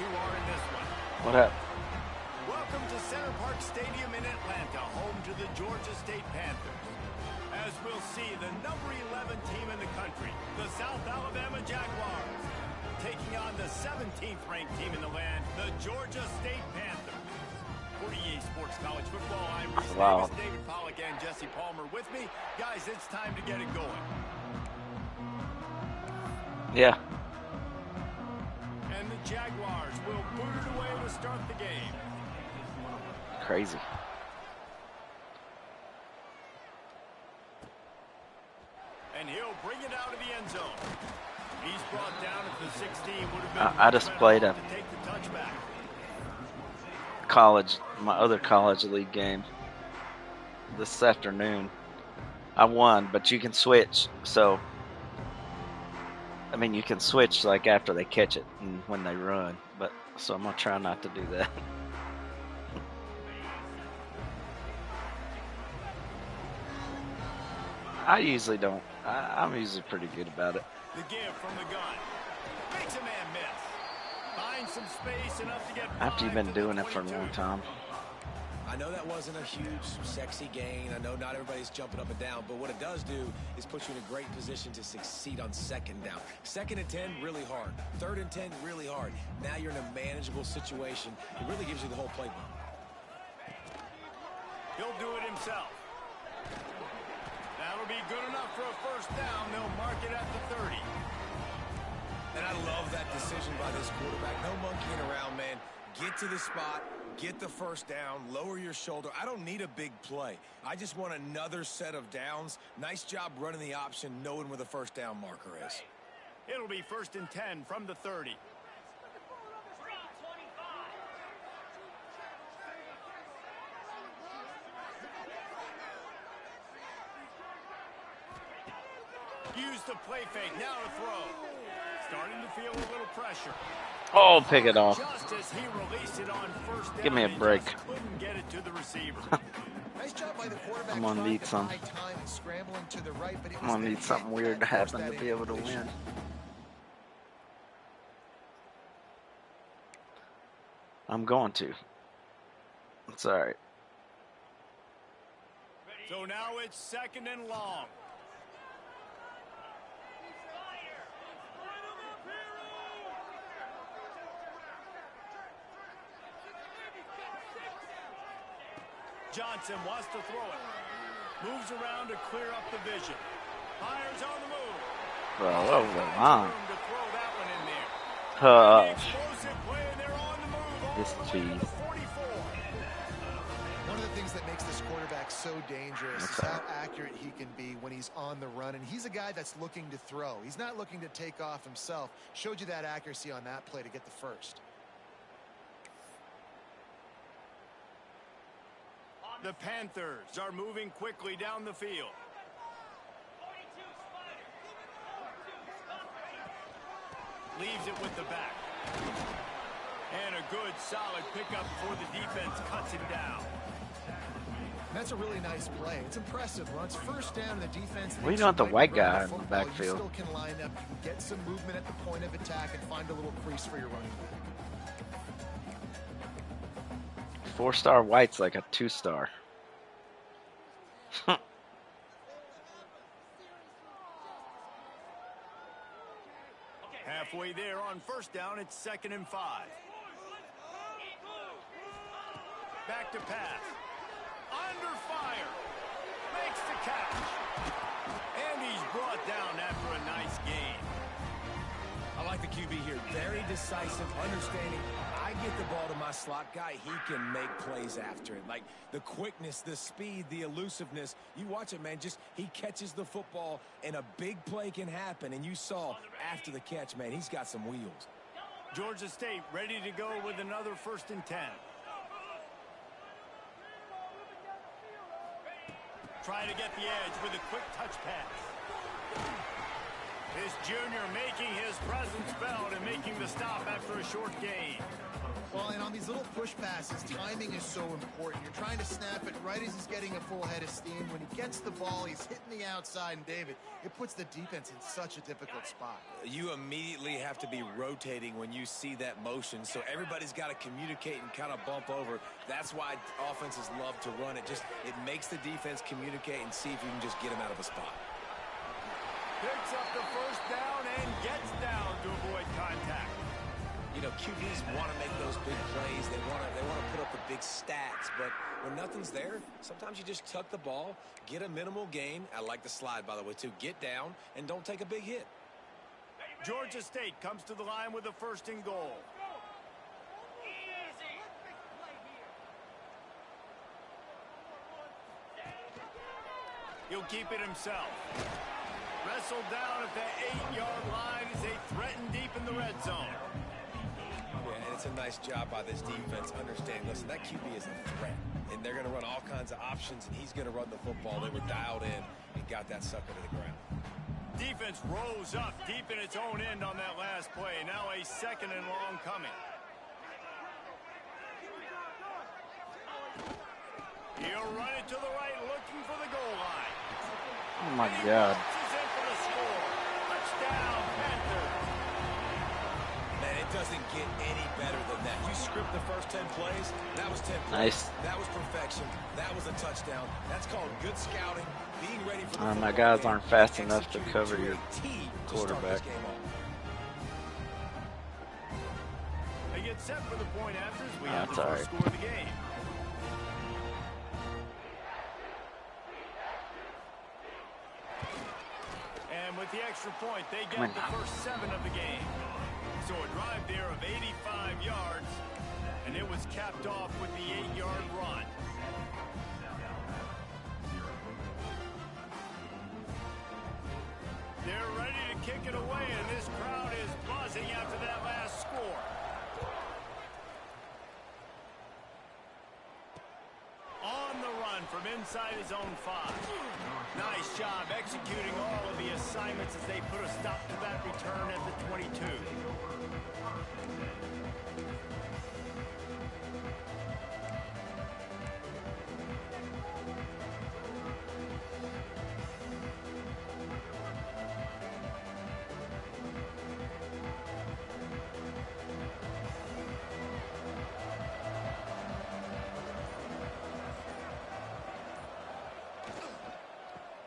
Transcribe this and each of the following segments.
two are in this one. What up? Welcome to Center Park Stadium in Atlanta, home to the Georgia State Panthers. As we'll see, the number 11 team in the country, the South Alabama Jaguars, taking on the 17th ranked team in the land, the Georgia State Panthers. For EA Sports College Football, I'm Reese Davis, David Pollack, and Jesse Palmer with me. Guys, it's time to get it going. Yeah. And the Jaguars will boot it away to start the game. Crazy. And he'll bring it out of the end zone. He's brought down at the 16. Would have been I just played a to take the touchback. my other college league game this afternoon. I won, but you can switch. So, I mean, you can switch like after they catch it and when they run. But so I'm gonna try not to do that. I usually don't. I'm usually pretty good about it. The give from the gun. Makes a man miss. Finds some space enough to get After you've been doing it for a long time. I know that wasn't a huge, sexy gain. I know not everybody's jumping up and down, but what it does do is put you in a great position to succeed on second down. 2nd and 10, really hard. 3rd and 10, really hard. Now you're in a manageable situation. It really gives you the whole playbook. He'll do it himself. That'll be good enough for a first down. They'll mark it at the 30. And I love that decision by this quarterback. No monkeying around, man. Get to the spot, get the first down, lower your shoulder. I don't need a big play. I just want another set of downs. Nice job running the option, knowing where the first down marker is. It'll be 1st and 10 from the 30. Use the play fake, now to throw. Starting to feel a little pressure. Oh, pick it off. Just as he released it on first down, Give me a break. Couldn't get it to the receiver. Nice job by the quarterback. I'm gonna need some. I'm gonna need something weird to happen to be able to win. I'm going to. It's all right. So now it's 2nd and long. Johnson wants to throw it. Moves around to clear up the vision. Fires on the move. Bro, over the line. To throw that one in there. Explosive play, and they're on the move. This cheese. 44. One of the things that makes this quarterback so dangerous is how accurate he can be when he's on the run. And he's a guy that's looking to throw. He's not looking to take off himself. Showed you that accuracy on that play to get the first. The Panthers are moving quickly down the field. Leaves it with the back. And a good, solid pickup before the defense cuts him down. That's a really nice play. It's impressive. Runs first down, the defense. What are you doing with the white guy in the backfield? You still can line up, you can get some movement at the point of attack and find a little crease for your running back. 4-star white's like a 2-star. Halfway there on first down, it's 2nd and 5. Back to pass. Under fire. Makes the catch. And he's brought down after a nice gain. I like the QB here. Very decisive, understanding. I get the ball to my slot guy, he can make plays after it. Like the quickness, the speed, the elusiveness. You watch it, man. Just he catches the football, and a big play can happen. And you saw after the catch, man, he's got some wheels. Georgia State ready to go with another 1st and 10. Trying to get the edge with a quick touch pass. This junior making his presence felt and making the stop after a short gain. Well, and on these little push passes, timing is so important. You're trying to snap it right as he's getting a full head of steam. When he gets the ball, he's hitting the outside, and David, it puts the defense in such a difficult spot. You immediately have to be rotating when you see that motion, so everybody's got to communicate and kind of bump over. That's why offenses love to run it. It makes the defense communicate and see if you can just get him out of a spot. Picks up the first down and gets down to avoid contact. You know, QBs want to make those big plays. They want to put up the big stats, but when nothing's there, sometimes you just tuck the ball, get a minimal gain. I like the slide, by the way, too. Get down and don't take a big hit. Georgia State comes to the line with a 1st and goal. He'll keep it himself. Wrestled down at the 8-yard line as they threaten deep in the red zone. Yeah, and it's a nice job by this defense understanding, listen, that QB is a threat. And they're going to run all kinds of options, and he's going to run the football. They were dialed in and got that sucker to the ground. Defense rose up deep in its own end on that last play. Now a 2nd and long coming. He'll run it to the right, looking for the goal line. Oh my God. Touchdown, Panthers. Man, it doesn't get any better than that. You script the first 10 plays, that was 10 plays. Nice. That was perfection. That was a touchdown. That's called good scouting, being ready for the My guys aren't fast enough to cover your quarterback. They get set for the point after as we have the That's first score of the game. And with the extra point, they get the first 7 of the game. So a drive there of 85 yards, and it was capped off with the 8-yard run. They're ready to kick it away, and this crowd is buzzing after that last score. On the run from inside his own 5. Nice job executing all of the assignments as they put a stop to that return at the 22.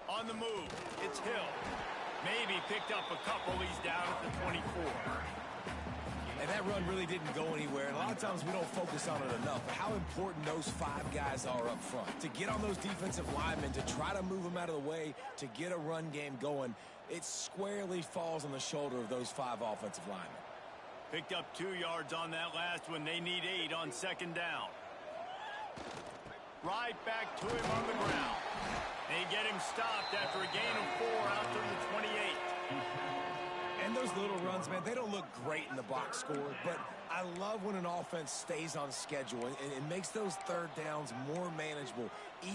On the move, it's Hill. Maybe picked up a couple. He's down at the 24. And that run really didn't go anywhere. And a lot of times we don't focus on it enough. But how important those 5 guys are up front. To get on those defensive linemen, to try to move them out of the way, to get a run game going, it squarely falls on the shoulder of those 5 offensive linemen. Picked up 2 yards on that last one. They need 8 on 2nd down. Right back to him on the ground. They get him stopped after a gain of 4 out to the 28. And those little runs, man, they don't look great in the box score, but I love when an offense stays on schedule and it makes those 3rd downs more manageable,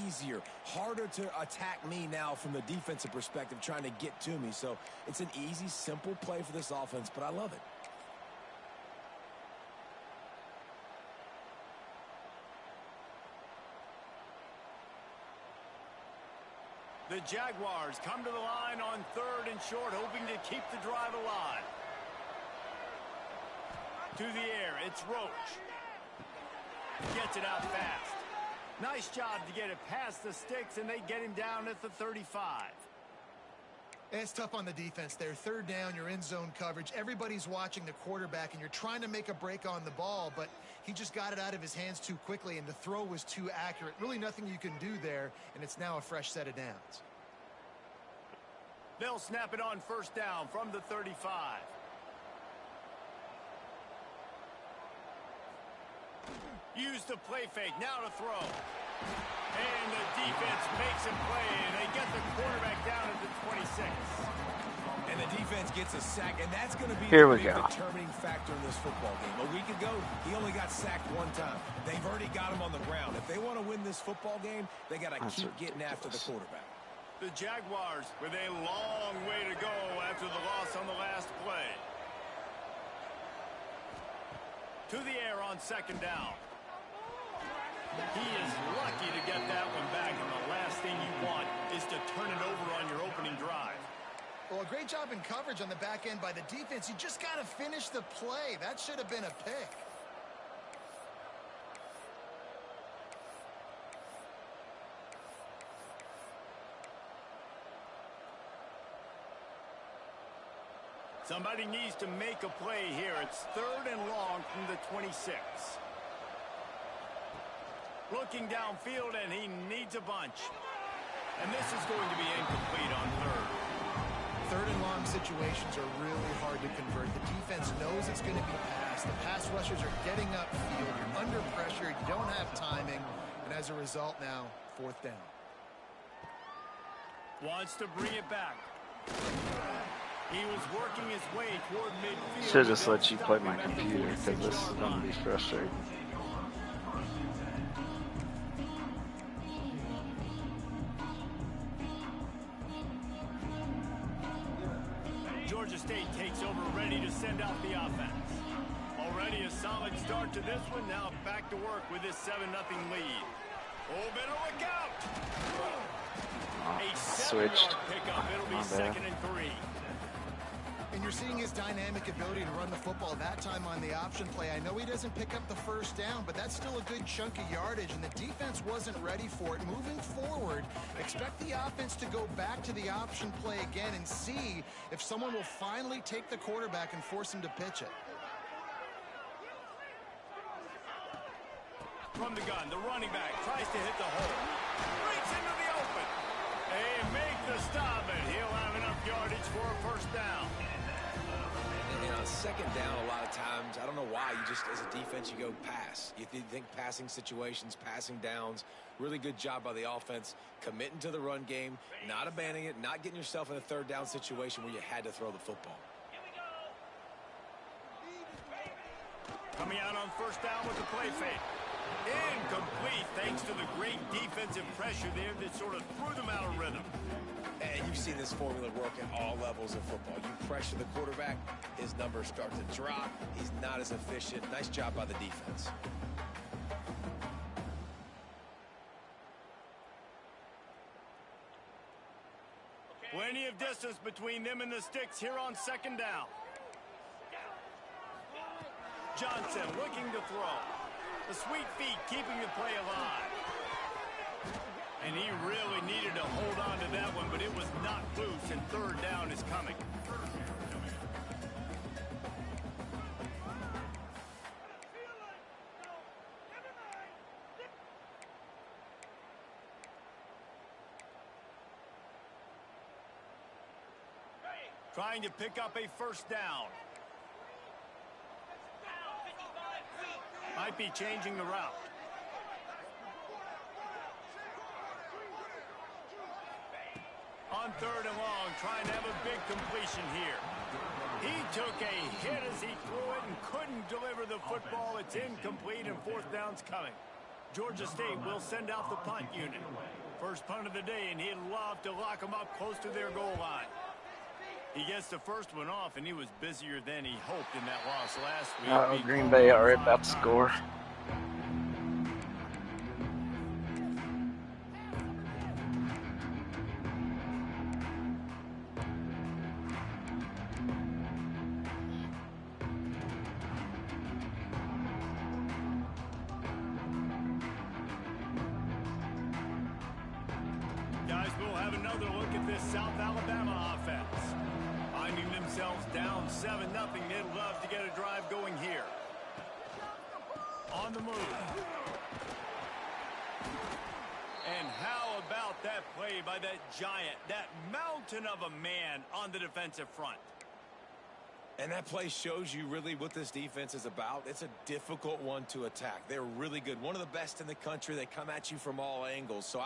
easier, harder to attack me now from the defensive perspective trying to get to me. So it's an easy, simple play for this offense, but I love it. The Jaguars come to the line on 3rd and short, hoping to keep the drive alive. To the air, it's Roach. Gets it out fast. Nice job to get it past the sticks, and they get him down at the 35. It's tough on the defense there. 3rd down, you're in zone coverage. Everybody's watching the quarterback, and you're trying to make a break on the ball, but he just got it out of his hands too quickly, and the throw was too accurate. Really nothing you can do there, and it's now a fresh set of downs. They'll snap it on 1st down from the 35. Use the play fake, now to throw. And the defense makes him play, and they get the quarterback down at the 26. And the defense gets a sack, and that's going to be Here the we big go. determining factor in this football game. A week ago, he only got sacked 1 time. They've already got him on the ground. If they want to win this football game, they got to keep getting after the quarterback. The Jaguars with a long way to go after the loss on the last play. To the air on second down. He is lucky to get that one back, and the last thing you want is to turn it over on your opening drive. Well, a great job in coverage on the back end by the defense. You just got to finish the play. That should have been a pick. Somebody needs to make a play here. It's 3rd and long from the 26. Looking downfield, and he needs a bunch. And this is going to be incomplete on 3rd. 3rd and long situations are really hard to convert. The defense knows it's going to be passed. The pass rushers are getting upfield. You're under pressure. You don't have timing. And as a result now, 4th down. Wants to bring it back. He was working his way toward midfield. Should just let you play my computer because this is going to be frustrating. Georgia State takes over, ready to send out the offense. Already a solid start to this one. Now back to work with this 7-0 lead. Oh, better look out! A 7-yard pickup. It'll be 2nd and 3. And you're seeing his dynamic ability to run the football that time on the option play. I know he doesn't pick up the 1st down, but that's still a good chunk of yardage, and the defense wasn't ready for it. Moving forward, expect the offense to go back to the option play again and see if someone will finally take the quarterback and force him to pitch it. From the gun, the running back tries to hit the hole. Breaks into the open. They make the stop, and he'll have enough yardage for a 1st down. And on 2nd down, a lot of times, I don't know why, you just, as a defense, you go pass. You think passing situations, passing downs. Really good job by the offense, committing to the run game, not abandoning it, not getting yourself in a 3rd down situation where you had to throw the football. Coming out on 1st down with the play fake. Incomplete, thanks to the great defensive pressure there that sort of threw them out of rhythm. And you've seen this formula work at all levels of football. You pressure the quarterback, his numbers start to drop. He's not as efficient. Nice job by the defense. Plenty of distance between them and the sticks here on 2nd down. Johnson looking to throw. The sweet feet keeping the play alive. And he really needed to hold on to that one, but it was not loose, and 3rd down is coming. Trying to pick up a 1st down. Might be changing the route. On 3rd and long, trying to have a big completion here. He took a hit as he threw it and couldn't deliver the football. It's incomplete, and 4th down's coming. Georgia State will send out the punt unit. First punt of the day, and he'd love to lock them up close to their goal line. He gets the first one off, and he was busier than he hoped in that loss last week. Oh, Green Bay are about to score. Guys, we'll have another look at this South Alabama offense. Finding themselves down 7-0, they'd love to get a drive going here. On the move. And how about that play by that giant, that mountain of a man on the defensive front? And that play shows you really what this defense is about. It's a difficult one to attack. They're really good. One of the best in the country. They come at you from all angles. So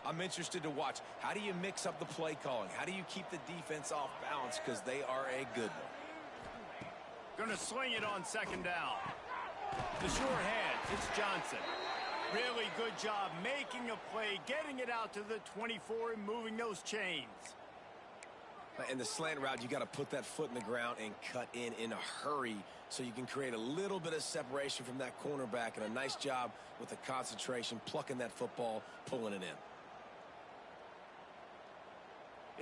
I'm interested to watch. How do you mix up the play calling? How do you keep the defense off balance? Because they are a good one. Going to swing it on 2nd down. The sure hands, it's Johnson. Really good job making a play, getting it out to the 24 and moving those chains. In the slant route, you got to put that foot in the ground and cut in a hurry so you can create a little bit of separation from that cornerback, and a nice job with the concentration, plucking that football, pulling it in.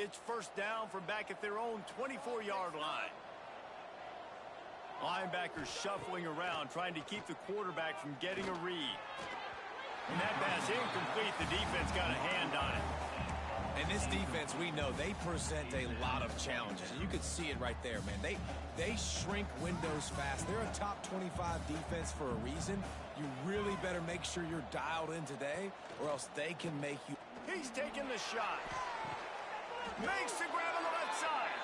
It's first down from back at their own 24-yard line. Linebackers shuffling around, trying to keep the quarterback from getting a read. And that pass incomplete. The defense got a hand on it. And this defense, we know, they present a lot of challenges. And you could see it right there, man. They shrink windows fast. They're a top 25 defense for a reason. You really better make sure you're dialed in today, or else they can make you. He's taking the shot. Makes the grab on the left side.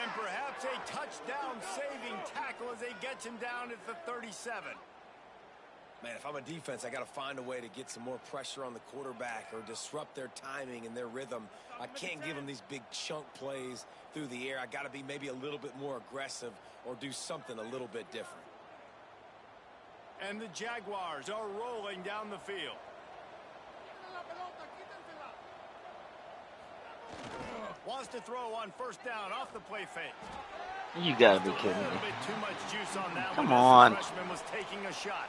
And perhaps a touchdown-saving tackle as they gets him down at the 37. Man, if I'm a defense, I got to find a way to get some more pressure on the quarterback or disrupt their timing and their rhythm. I can't give them these big chunk plays through the air. I got to be maybe a little bit more aggressive or do something a little bit different. And the Jaguars are rolling down the field. Wants to throw on first down off the play fake. You gotta be kidding me. A bit too much juice on that Come one on. as the freshman was taking a shot.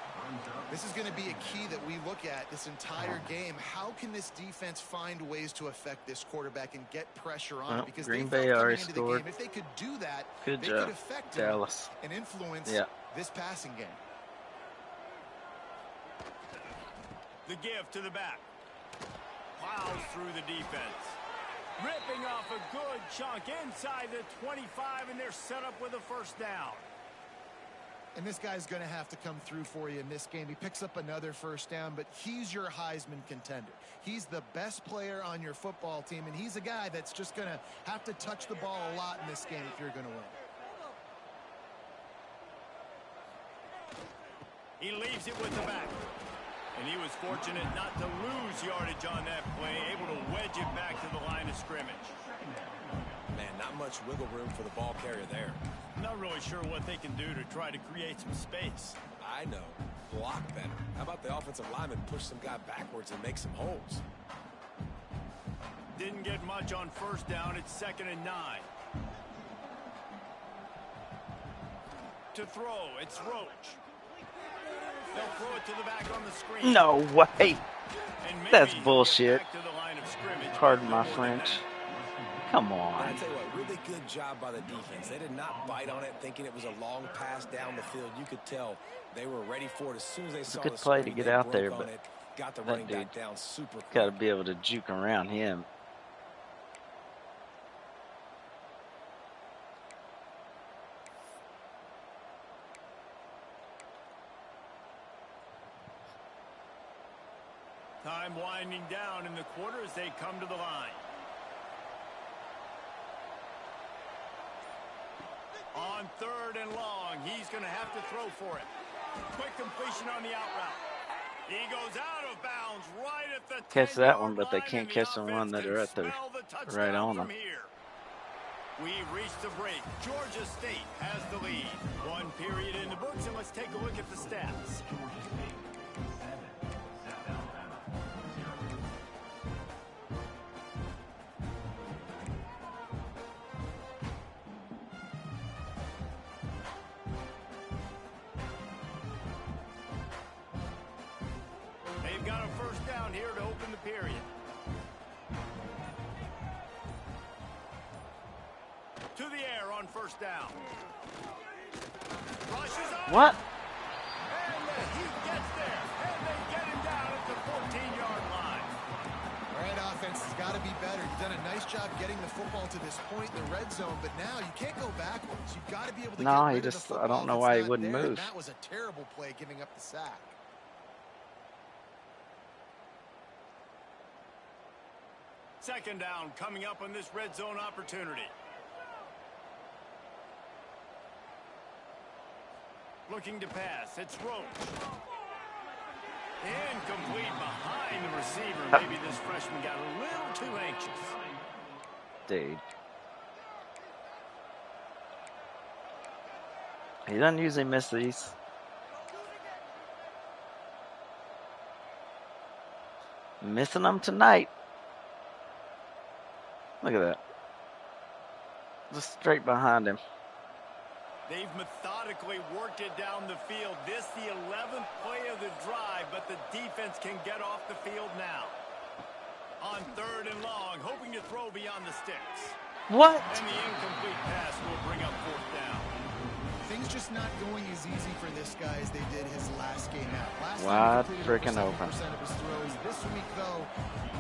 This is going to be a key that we look at this entire game. How can this defense find ways to affect this quarterback and get pressure on it? Because Green they Bay felt already coming into scored. the game, if they could do that, Good they job, could affect Dallas. and influence this passing game. The give to the back. Plows through the defense. Ripping off a good chunk inside the 25, and they're set up with a first down. And this guy's going to have to come through for you in this game. He picks up another first down, but he's your Heisman contender. He's the best player on your football team, and he's a guy that's just going to have to touch the ball a lot in this game if you're going to win. He leaves it with the back. And he was fortunate not to lose yardage on that play, able to wedge it back to the line of scrimmage. Man, not much wiggle room for the ball carrier there. Not really sure what they can do to try to create some space. I know. Block better. How about the offensive lineman push some guy backwards and make some holes? Didn't get much on first down. It's 2nd and 9. To throw, it's Roach. They'll throw it to the back on the screen. No way. That's bullshit. Pardon my French. Come on. I tell you what, really good job by the defense. They did not bite on it thinking it was a long pass down the field. You could tell they were ready for it as soon as they saw Good the play screen, to get they out there, broke on but it, got the that running dude back down super quick. got to be able to juke around him. Time winding down in the quarter as they come to the line. On 3rd and long, he's going to have to throw for it. Quick completion on the out route. He goes out of bounds right at the Catch that 10-yard one, but they line, can't and catch the one that are at the right on them. We've reached the break. Georgia State has the lead. One period in the books, and let's take a look at the stats. They've got a first down here to open the period. To the air on first down. Rushes on. What? And he gets there. And they get him down at the 14-yard line. All right, offense has got to be better. You've done a nice job getting the football to this point in the red zone, but now you can't go backwards. You've got to be able to No, get he rid of just, the I don't football know if why it's he not wouldn't there, and move. that was a terrible play, giving up the sack. Second down coming up on this red zone opportunity. Looking to pass. It's Roach. Incomplete behind the receiver. Maybe this freshman got a little too anxious. Dude. He doesn't usually miss these. Missing them tonight. Look at that. Just straight behind him. They've methodically worked it down the field. This the 11th play of the drive, but the defense can get off the field now. On 3rd and long, hoping to throw beyond the sticks. What? And the incomplete pass will bring up 4th down. Things just not going as easy for this guy as they did his last game out. Last Wide time he freaking completed open. 70% of his throws. This week, though,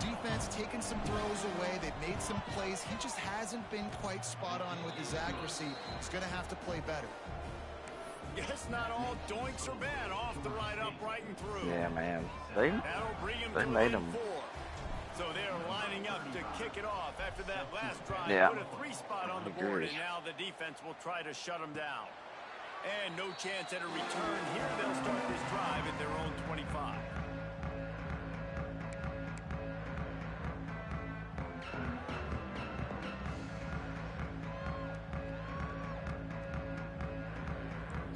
defense taking some throws away. They've made some plays. He just hasn't been quite spot on with his accuracy. He's going to have to play better. Guess not all doinks are bad. Off the right, upright, and through. Yeah, man. They made him. So they're lining up to kick it off after that last drive. Yeah. Put a 3-spot on the board, and now the defense will try to shut them down. And no chance at a return. Here they'll start this drive at their own 25.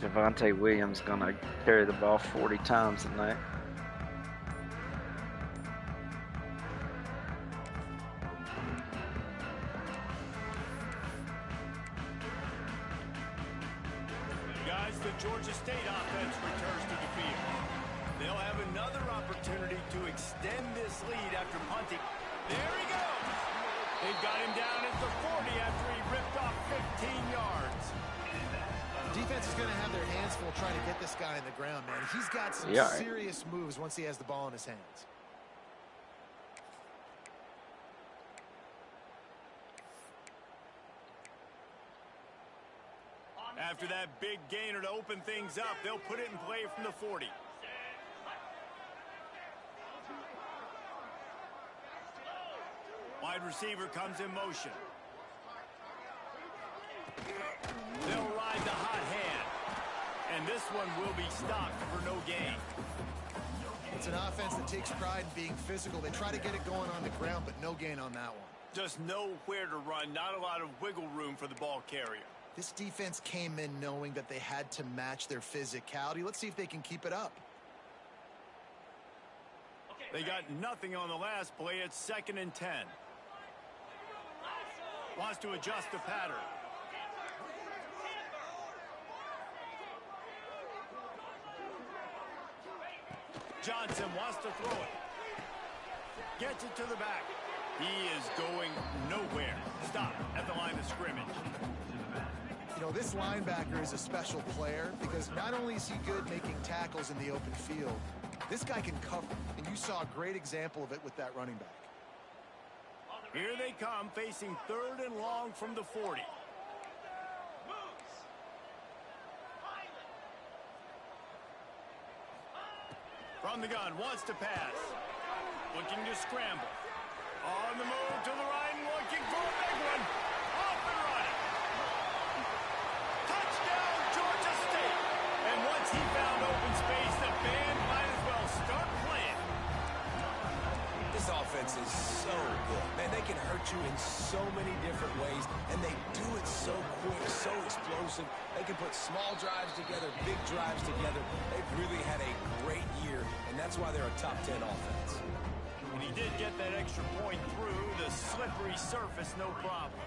Javonte Williams gonna carry the ball 40 times tonight. Guys, the Georgia State offense returns to the field. They'll have another opportunity to extend this lead after punting. There he goes. They've got him down at the 40 after he ripped off 15 yards. Defense is going to have their hands full trying to get this guy in the ground, man. He's got some serious moves once he has the ball in his hands. After that big gainer to open things up, they'll put it in play from the 40. Wide receiver comes in motion. They'll ride the hot hand. And this one will be stopped for no gain. It's an offense that takes pride in being physical. They try to get it going on the ground, but no gain on that one. Just nowhere to run. Not a lot of wiggle room for the ball carrier. This defense came in knowing that they had to match their physicality. Let's see if they can keep it up. They got nothing on the last play. It's 2nd and 10. Wants to adjust the pattern. Johnson wants to throw it. Gets it to the back. He is going nowhere. Stop at the line of scrimmage. You know, this linebacker is a special player because not only is he good making tackles in the open field, this guy can cover. And you saw a great example of it with that running back. Here they come, facing 3rd and long from the 40. From the gun, wants to pass. Looking to scramble. On the move to the right and looking for a big one. Off and running. Touchdown, Georgia State. And once he found open space, the band might as well start playing. This offense is so good. Man, they can hurt you in so many different ways, and they do it so quick, so explosive. They can put small drives together, big drives together. They've really had a great year, and that's why they're a top 10 offense. And he did get that extra point through the slippery surface, no problem.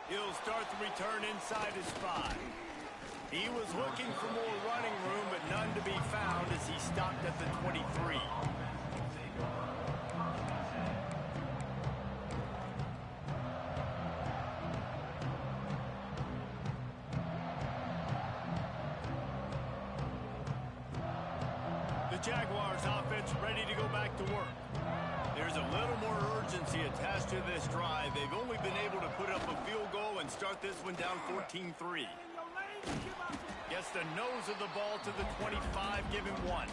He'll start the return inside his 5. He was looking for more running room, but none to be found as he stopped at the 23. The Jaguars offense ready to go back to work. There's a little more urgency attached to this drive. They've only been able to put up a field goal and start this one down 14-3. Gets the nose of the ball to the 25, give him 1.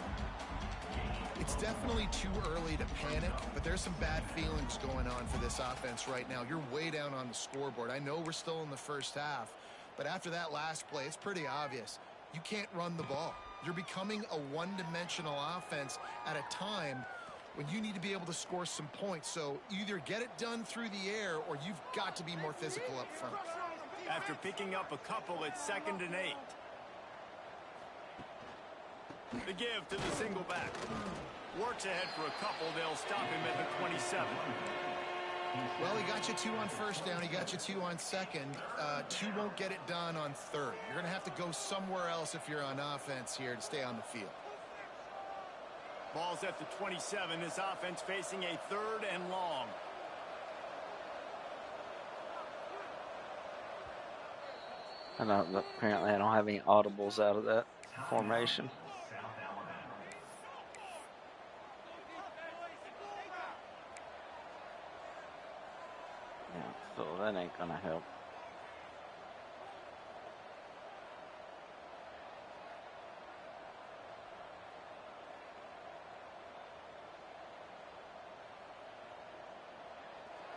It's definitely too early to panic, but there's some bad feelings going on for this offense right now. You're way down on the scoreboard. I know we're still in the first half, but after that last play, it's pretty obvious. You can't run the ball. You're becoming a one-dimensional offense at a time when you need to be able to score some points. So either get it done through the air or you've got to be more physical up front. After picking up a couple, it's 2nd and 8. The give to the single back. Works ahead for a couple. They'll stop him at the 27. Well, he got you 2 on first down. He got you 2 on second. 2 won't get it done on third. You're going to have to go somewhere else if you're on offense here to stay on the field. Ball's at the 27. This offense facing a 3rd and long. Apparently I don't have any audibles out of that formation. Yeah, so that ain't gonna help.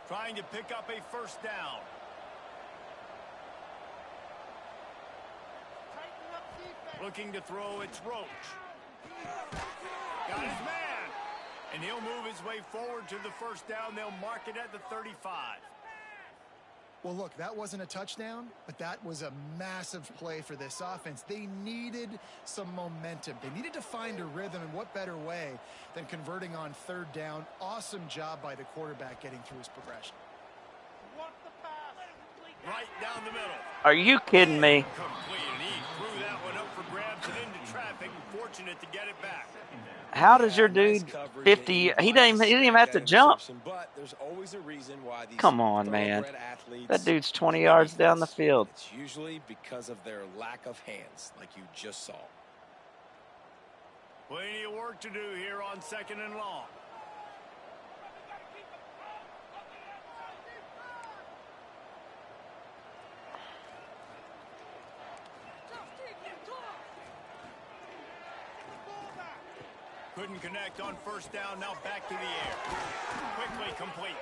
Trying to pick up a first down. Looking to throw, it's Roach. Got his man. And he'll move his way forward to the first down. They'll mark it at the 35. Well, look, that wasn't a touchdown, but that was a massive play for this offense. They needed some momentum. They needed to find a rhythm, and what better way than converting on 3rd down. Awesome job by the quarterback getting through his progression. Right down the middle. Are you kidding me? Complete, and he threw that one up for grabs and into traffic. Fortunate to get it back. How does your dude 50? He didn't even have to jump. But there's always a reason why these Come on, man. athletes, That dude's 20 yards down the field. It's usually because of their lack of hands, like you just saw. Plenty of work to do here on 2nd and long. Couldn't connect on first down. Now back to the air. Quickly complete.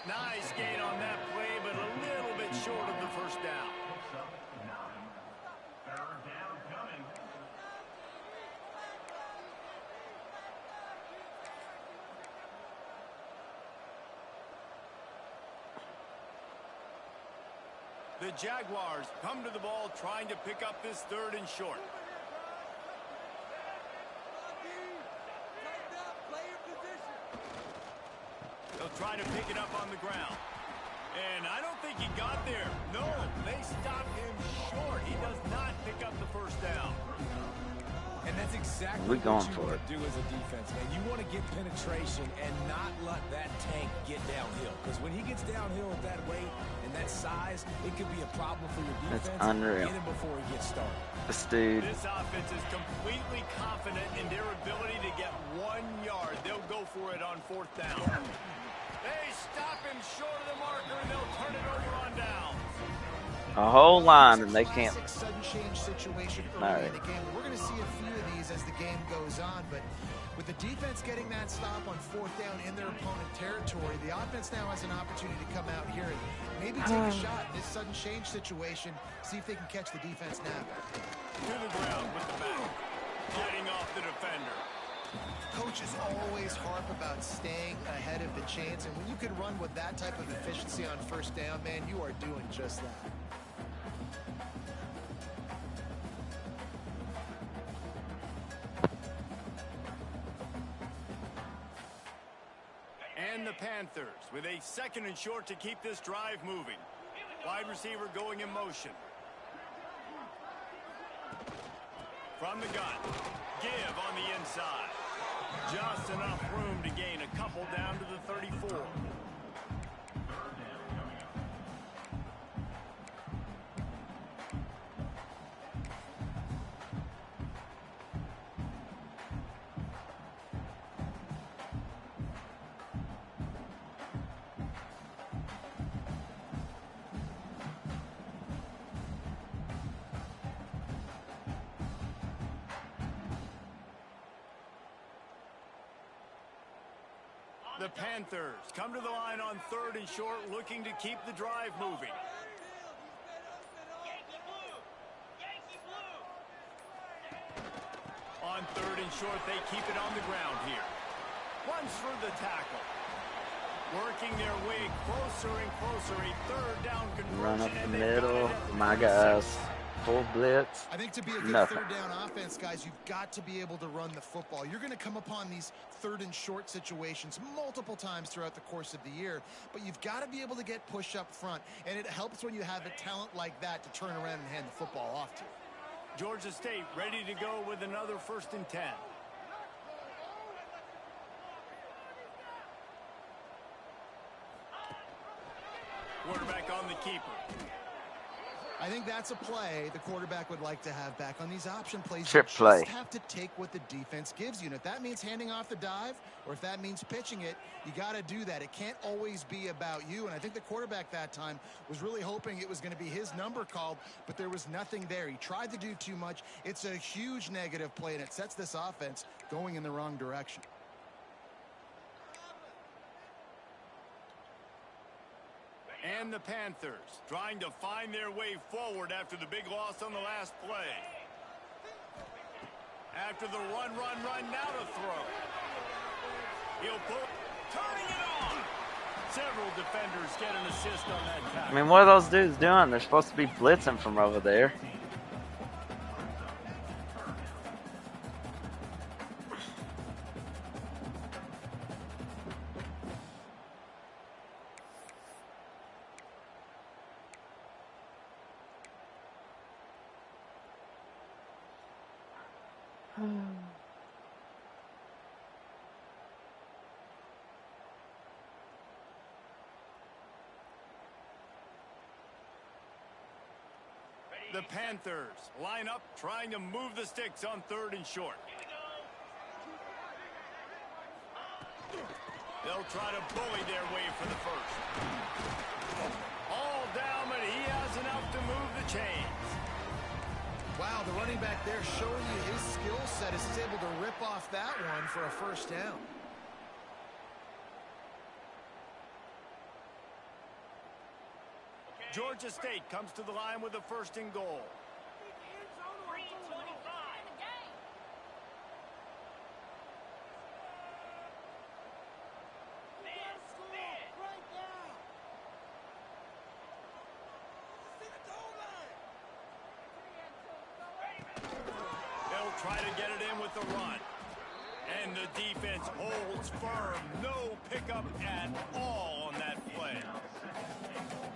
Nice gain on that play, but a little bit short of the first down. The Jaguars come to the ball trying to pick up this 3rd and short. They'll try to pick it up on the ground. And I don't think he got there. No, they stopped him short. He does not pick up the first down. And that's exactly We're going what you for want it. to do as a defense, man. You want to get penetration and not let that tank get downhill. Because when he gets downhill at that weight and that size, it could be a problem for your defense. That's unreal. Get him before he gets started. This dude. This offense is completely confident in their ability to get 1 yard. They'll go for it on 4th down. They stop him short of the marker, and they'll turn it over on down. A whole line, and they can't. Sudden change situation All early right. in the game. We're going to see a few of these as the game goes on, but with the defense getting that stop on 4th down in their opponent territory, the offense now has an opportunity to come out here and maybe take a shot in this sudden change situation, see if they can catch the defense napping. To the ground with the back. Getting off the defender. Coaches always harp about staying ahead of the chains, and when you can run with that type of efficiency on 1st down, man, you are doing just that. And the Panthers with a 2nd and short to keep this drive moving. Wide receiver going in motion. From the gun. Give on the inside. Just enough room to gain a couple down to the 34. The Panthers come to the line on 3rd and short, looking to keep the drive moving. On 3rd and short, they keep it on the ground here. Runs for the tackle. Working their way closer and closer. A 3rd down conversion. Run up the middle. My guys. full blitz. I think to be a good Nothing. third down offense, guys, you've got to be able to run the football. You're going to come upon these third and short situations multiple times throughout the course of the year, but you've got to be able to get push up front, and it helps when you have a talent like that to turn around and hand the football off to. Georgia State ready to go with another 1st and 10. Quarterback on the keeper. I think that's a play the quarterback would like to have back on these option plays. Trip you play. just have to take what the defense gives you. And if that means handing off the dive or if that means pitching it, you got to do that. It can't always be about you. And I think the quarterback that time was really hoping it was going to be his number called, but there was nothing there. He tried to do too much. It's a huge negative play, and it sets this offense going in the wrong direction. And the Panthers trying to find their way forward after the big loss on the last play. After the run, now to throw. He'll pull, turning it on. Several defenders get an assist on that tackle. I mean, what are those dudes doing? They're supposed to be blitzing from over there. The Panthers line up trying to move the sticks on 3rd and short. They'll try to bully their way for the first. All down, but he has enough to move the chains. Wow, the running back there showing you his skill set as he's able to rip off that one for a 1st down. Georgia State comes to the line with a 1st and goal. They'll try to get it in with the run. And the defense holds firm. No pickup at all on that play.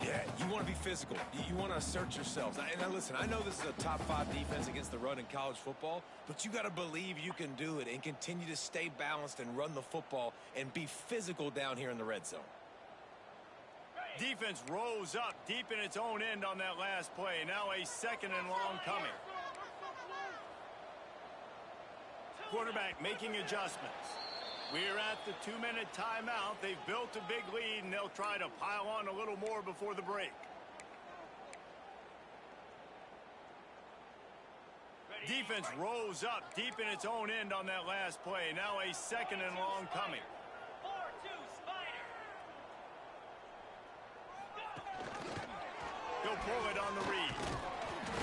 Yeah, you want to be physical. You want to assert yourselves. And now listen, I know this is a top 5 defense against the run in college football, but you got to believe you can do it and continue to stay balanced and run the football and be physical down here in the red zone. Defense rose up deep in its own end on that last play. Now a 2nd and long coming. Quarterback making adjustments. We're at the 2-minute timeout. They've built a big lead, and they'll try to pile on a little more before the break. Defense rose up deep in its own end on that last play. Now a 2nd and long coming. He'll pull it on the read.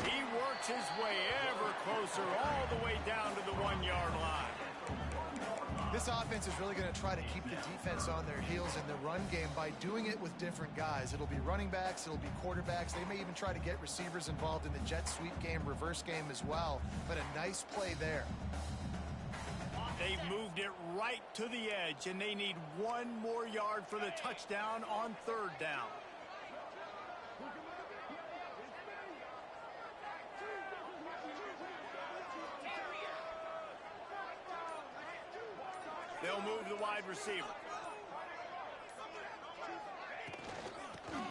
He works his way ever closer all the way down to the 1-yard line. This offense is really going to try to keep the defense on their heels in the run game by doing it with different guys. It'll be running backs, it'll be quarterbacks. They may even try to get receivers involved in the jet sweep game, reverse game as well. But a nice play there. They've moved it right to the edge, and they need 1 more yard for the touchdown on 3rd down. They'll move the wide receiver.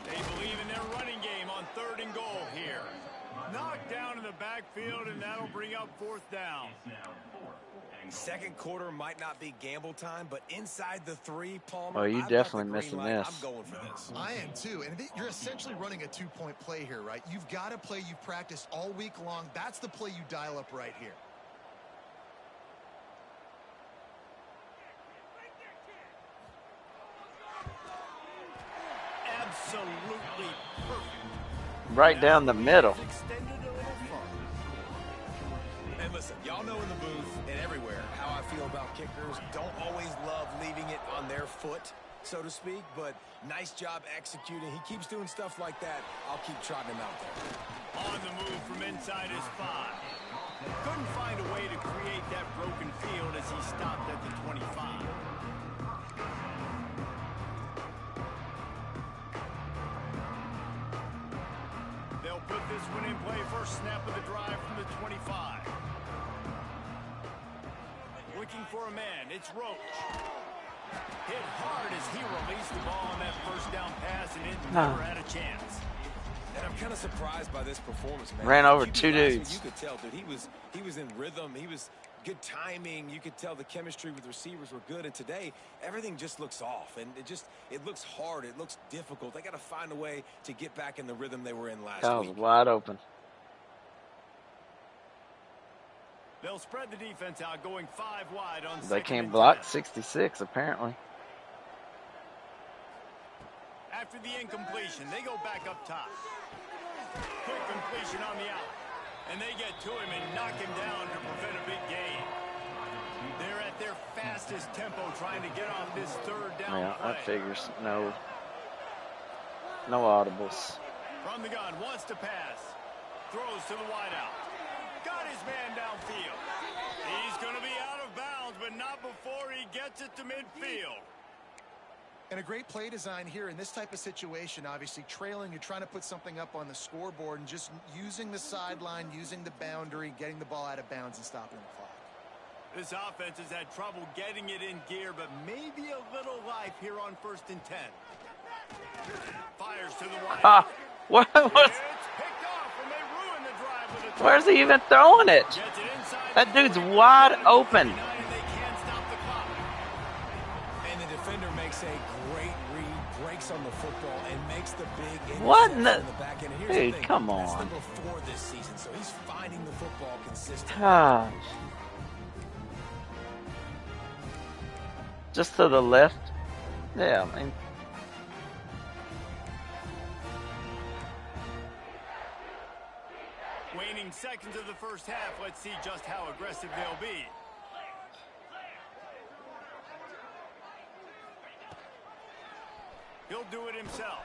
They believe in their running game on 3rd and goal here. Knocked down in the backfield, and that'll bring up 4th down. 2nd quarter might not be gamble time, but inside the 3, Palmer, Oh, you I've got definitely the green missing light. this. I'm going for this. I am too. And you're essentially running a 2-point play here, right? You've got a play you've practiced all week long. That's the play you dial up right here. Absolutely perfect. Right down the middle. Extended a little farther. And listen, y'all know in the booth and everywhere how I feel about kickers. Don't always love leaving it on their foot, so to speak, but nice job executing. He keeps doing stuff like that. I'll keep trotting him out there. On the move from inside. inside his 5. Couldn't find a way to create that broken field as he stopped at the 25. They'll put this one in play. First snap of the drive from the 25. Looking for a man. It's Roach. Hit hard as he released the ball on that first down pass, and it never had a chance. And I'm kind of surprised by this performance, man. Ran over 2 dudes. You could tell, dude, he was in rhythm. He was good timing. You could tell the chemistry with receivers were good. And today, everything just looks off. And it looks hard. It looks difficult. They got to find a way to get back in the rhythm they were in last That was week. wide open. They'll spread the defense out, going 5 wide on They second can't and block 10. 66, apparently. After the incompletion, they go back up top. Quick completion on the out. And they get to him and knock him down to prevent a big gain. They're at their fastest tempo trying to get off this third down Yeah, play. that figures. No audibles. From the gun, wants to pass. Throws to the wideout. Got his man downfield. He's going to be out of bounds, but not before he gets it to midfield. And a great play design here in this type of situation. Obviously trailing, you're trying to put something up on the scoreboard and just using the sideline, using the boundary, getting the ball out of bounds and stopping the clock. This offense has had trouble getting it in gear, but maybe a little life here on 1st and 10. Fires to the wide. Ah, what? It's picked off, and they ruin the drive with a Where's he even throwing it? Gets it inside That the dude's 40, wide open. and they can't stop the clock. And the defender makes a great read, breaks on the football, and makes the big What in interception the- in the back end. And here's Dude, the thing, come that's on. number 4 this season, so he's finding the football consistently. Gosh. Just to the left. Yeah, I mean, Waning seconds of the first half. Let's see just how aggressive they'll be. He'll do it himself.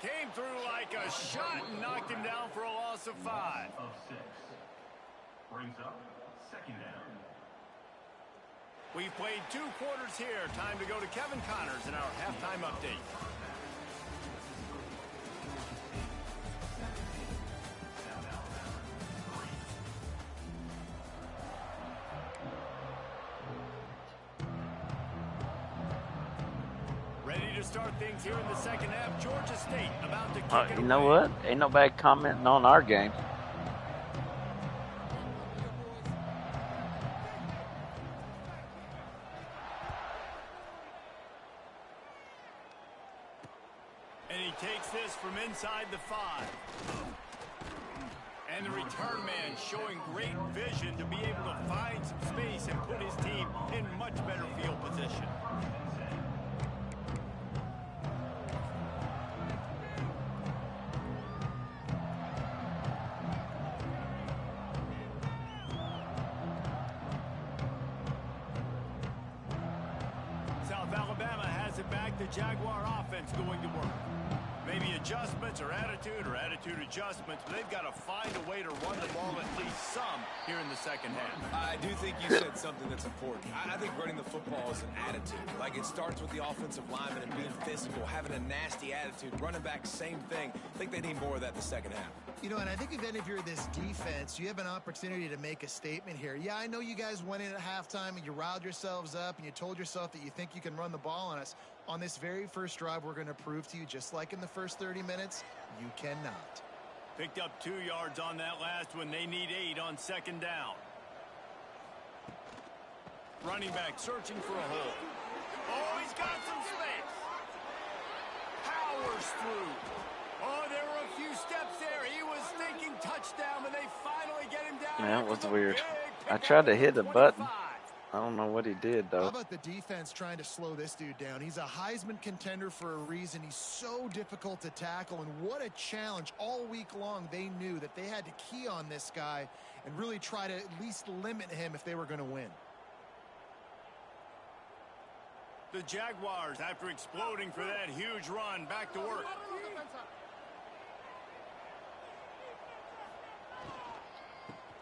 Came through like a shot and knocked him down for a loss of 5. Of 6. Brings up 2nd down. We've played 2 quarters here. Time to go to Kevin Connors in our halftime update. Ready to start things here in the second half. Georgia State about to kick it you know away. what? Ain't nobody commenting on our game. And he takes this from inside the 5. And the return man showing great vision to be able to find some space and put his team in much better field position. South Alabama has it back. The Jaguar offense going to work. Maybe adjustments or attitude adjustments, but they've got to find a way to run the ball at least some here in the second half. I do think you said something that's important. I think running the football is an attitude. Like, it starts with the offensive lineman and being physical, having a nasty attitude. Running back, same thing. I think they need more of that the second half. You know, and I think if you're this defense, you have an opportunity to make a statement here. Yeah, I know you guys went in at halftime and you riled yourselves up and you told yourself that you think you can run the ball on us. On this very first drive, we're going to prove to you, just like in the first 30 minutes, you cannot. Picked up 2 yards on that last one. They need 8 on second down. Running back searching for a hole. Oh, he's got some space. Powers through. Oh, there were a few steps there. He was thinking touchdown, but they finally get him down. Yeah, it was after the weird. big I pickup tried to at hit the a button. 25. I don't know what he did, How though. about the defense trying to slow this dude down? He's a Heisman contender for a reason. He's so difficult to tackle, and what a challenge. All week long, they knew that they had to key on this guy and really try to at least limit him if they were going to win. The Jaguars, after exploding for that huge run, back to work.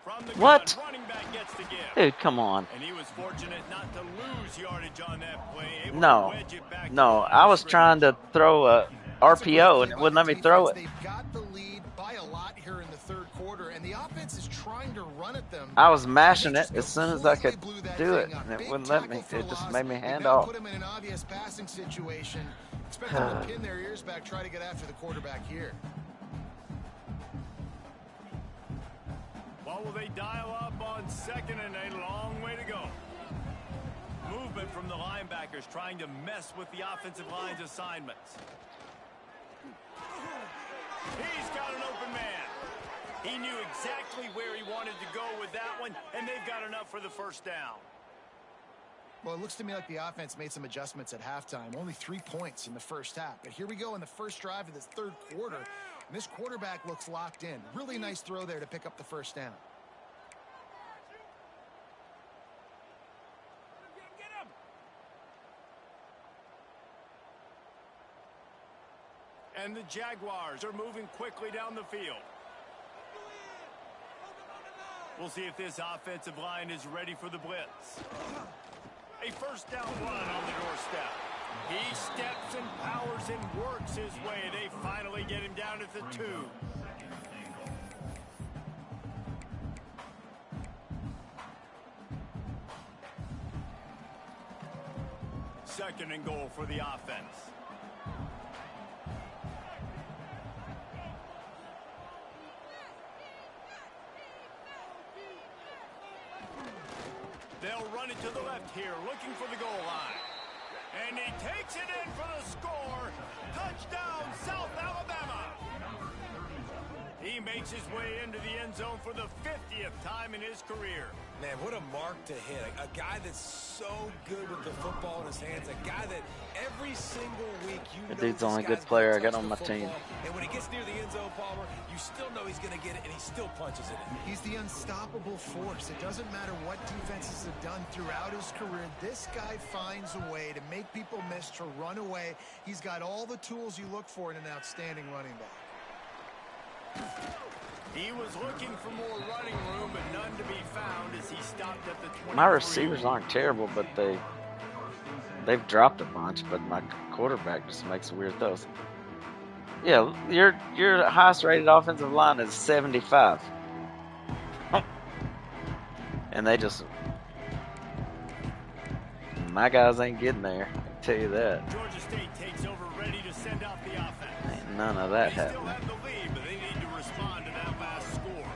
From the What? gun, running back gets the give. Dude, come on. And he was fortunate not to lose yardage on that play. Able to No. wedge it back to No, the line I of was trying to scrimmage. throw a That's a great RPO play and it by wouldn't the let me throw defense. it. They've got the lead by a lot here in the third quarter, and the offense is trying to run at them. I was mashing And they it just as soon as I completely could blew that do it, thing up. and it Big wouldn't let me. tackle for It just loss. made me They've hand now off. put him in an obvious passing situation. Expect them to pin their ears back, try to get after the quarterback here. What will they dial up on second and a long way to go? Movement from the linebackers trying to mess with the offensive line's assignments. He's got an open man. He knew exactly where he wanted to go with that one, and they've got enough for the first down. Well, it looks to me like the offense made some adjustments at halftime. Only 3 points in the first half. But here we go in the first drive of this third quarter. And this quarterback looks locked in. Really nice throw there to pick up the first down. And the Jaguars are moving quickly down the field. We'll see if this offensive line is ready for the blitz. A first down run on the doorstep. He steps and powers and works his way. They finally get him down at the 2. Second and goal for the offense. They'll run it to the left here, looking for the goal line. And he takes it in for the score. Touchdown, South Alabama. He makes his way into the end zone for the 50th time in his career. Man, what a mark to hit. A guy that's so good with the football in his hands. A guy that every single week you That know dude's the this only guy's good player gonna I got touch on the my football. team. And when he gets near the end zone, Palmer, you still know he's going to get it, and he still punches it in. He's the unstoppable force. It doesn't matter what defenses have done throughout his career. This guy finds a way to make people miss, to run away. He's got all the tools you look for in an outstanding running back. He was looking for more running room, but none to be found as he stopped at the 23. My receivers aren't terrible, but they've dropped a bunch. But my quarterback just makes weird throws. Yeah, your highest rated offensive line is 75, and they just my guys ain't getting there. I can tell you that. Georgia State takes over, ready to send out the offense. Ain't none of that They still happening. have the lead, but they need to respond to that last score.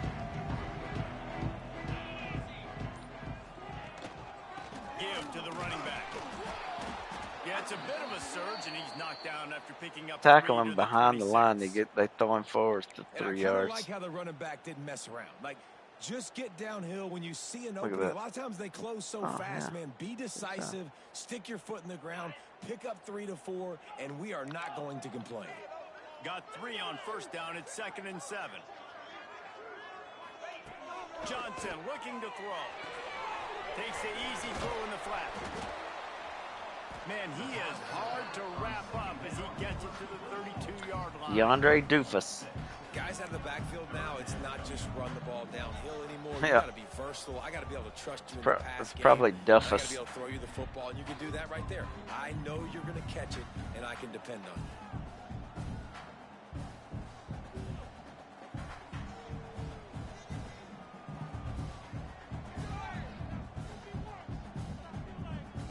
Give to the running back. Yeah, it's a bit of a surge, and he's knocked down after picking up. Tackle 3 him to behind the line. 36. They throw him forward to And 3 I kinda yards. like how the running back didn't mess around. Like, just get downhill when you see an Look at opening. A that. lot of times they close so Oh, fast, yeah. man. Be decisive, stick your foot in the ground, pick up 3 to 4, and we are not going to complain. Got 3 on first down at 2nd and 7. Johnson looking to throw. Takes the easy throw in the flat. Man, he is hard to wrap up as he gets it to the 32-yard line. DeAndre Doofus. Guys out of the backfield now, it's not just run the ball downhill anymore. You Yeah. got to be versatile. I got to be able to trust you in the pass It's game. probably I got to Duffus. be able to throw you the football, and you can do that right there. I know you're going to catch it, and I can depend on you.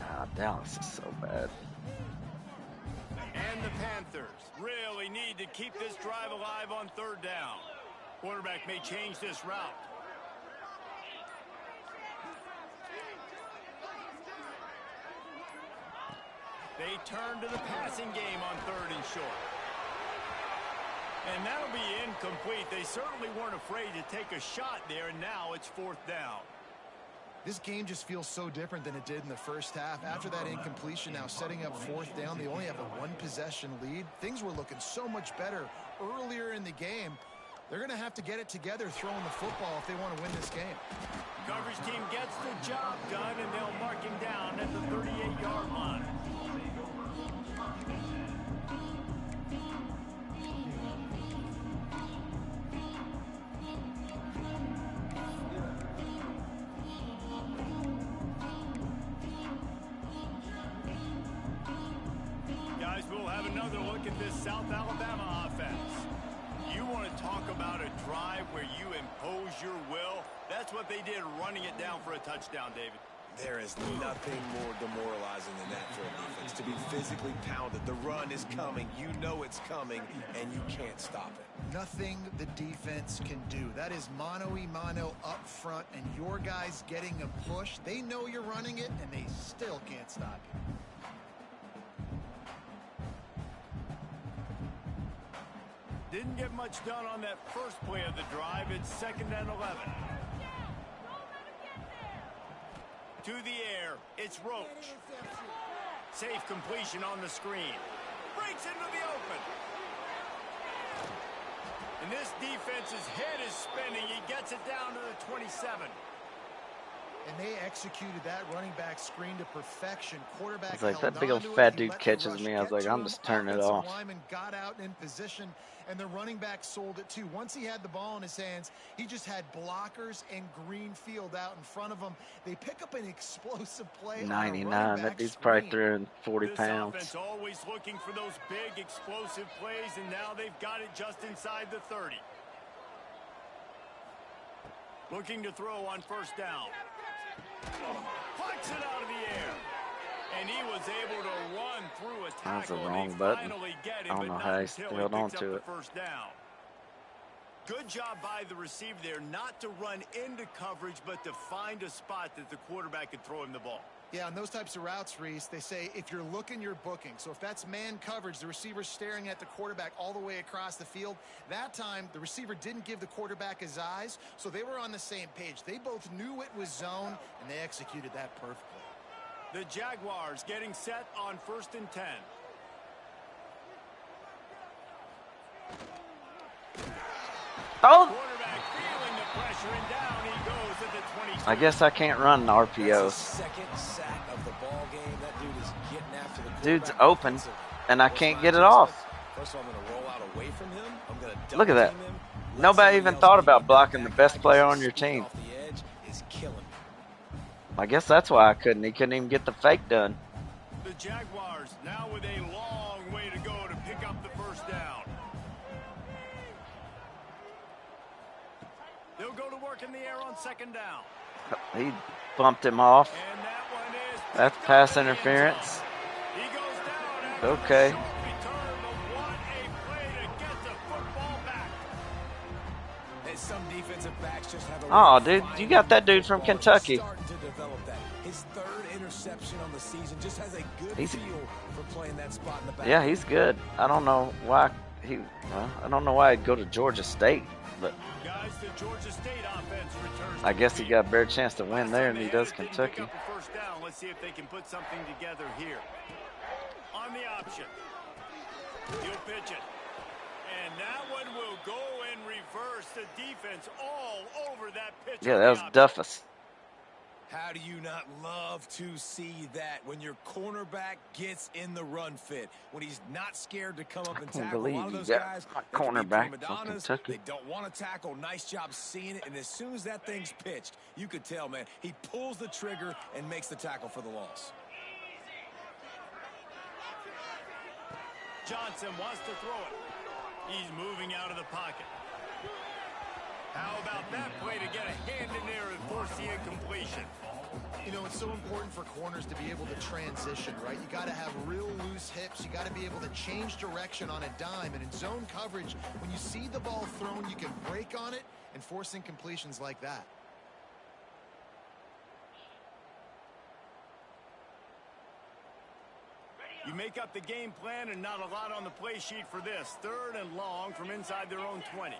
Ah, Dallas is so bad. And the Panthers really need to keep this drive alive on 3rd down. Quarterback may change this route. They turn to the passing game on 3rd and short. And that'll be incomplete. They certainly weren't afraid to take a shot there, and now it's 4th down. This game just feels so different than it did in the first half. After that incompletion, now setting up 4th down, they only have a 1-possession lead. Things were looking so much better earlier in the game. They're going to have to get it together throwing the football if they want to win this game. Coverage team gets the job done, and they'll mark him down at the 38-yard line. South Alabama offense. You want to talk about a drive where you impose your will? That's what they did, running it down for a touchdown, David. There is nothing more demoralizing than that for a defense. To be physically pounded. The run is coming. You know it's coming, and you can't stop it. Nothing the defense can do. That is mano-a-mano up front, and your guys getting a push. They know you're running it, and they still can't stop you. Didn't get much done on that first play of the drive. It's 2nd and 11. To the air, it's Roach. Safe completion on the screen. Breaks into the open. And this defense's head is spinning. He gets it down to the 27. And they executed that running back screen to perfection. Quarterback It's like held that big old onto it. fat He dude let the catches rush me. I was get like, to I'm him. just turning it Offensive off. lineman got out in position, and the running back sold it too. Once he had the ball in his hands, he just had blockers and green field out in front of him. They pick up an explosive play. 99. That dude's probably 340 This pounds. offense always looking for those big explosive plays, and now they've got it just inside the 30. Looking to throw on first down. Plucks it out of the air. And he was able to run through a tackle. That's the wrong button. I don't know how he held on to it. First down. Good job by the receiver there, not to run into coverage, but to find a spot that the quarterback could throw him the ball. Yeah, on those types of routes, Reese, they say if you're looking, you're booking. So if that's man coverage, the receiver's staring at the quarterback all the way across the field. That time, the receiver didn't give the quarterback his eyes, so they were on the same page. They both knew it was zone, and they executed that perfectly. The Jaguars getting set on 1st and 10. Oh! Quarterback feeling the pressure, and down he goes at the 23. I guess I can't run That's RPOs. the second sack of the ball game. That dude is getting after the quarterback. Dude's open, defensively. and I What's can't my get it adjustment? off. First of all, I'm going to roll out away from him. I'm going to Look at that. double team him. Let Nobody somebody even else thought beat about me. blocking the That best guy player gets on your speed team. off the edge is killing me. I guess that's why I couldn't. He couldn't even get the fake done. The Jaguars now with a long way to go to pick up the first down. They'll go to work in the air on 2nd down. He bumped him off. And that one is That's picked up pass in the end interference. zone. He goes down after Okay. the short return, but what a play to get the football back. And some defensive backs just have a Aw, way of dude, you finding got that the dude from football. Kentucky. He's starting to develop that. His 3rd interception on the season, just has a good feel for playing that spot in the back. Yeah, he's good. I don't know why I don't know why he'd go to Georgia State, but Guys, the Georgia State offense returns. I to guess the he field. got a better chance to win Last there time than he they had does it, didn't pick Kentucky. up the first down. Let's see if they can put something together here. On the option. He'll pitch it. And that one will go in reverse. The defense all over that pitch. Yeah, on that the was option. Duffus. How do you not love to see that when your cornerback gets in the run fit, when he's not scared to come up and can't tackle? A believe lot of you those got guys, a they can be cornerback prima from donnas. Kentucky. They don't want to tackle. Nice job seeing it, and as soon as that thing's pitched, you could tell, man, he pulls the trigger and makes the tackle for the loss. Johnson wants to throw it. He's moving out of the pocket. How about that play to get a hand in there and force the incompletion? You know, it's so important for corners to be able to transition, right? You got to have real loose hips. You got to be able to change direction on a dime. And in zone coverage, when you see the ball thrown, you can break on it and force incompletions like that. You make up the game plan and not a lot on the play sheet for this. 3rd and long from inside their own 20.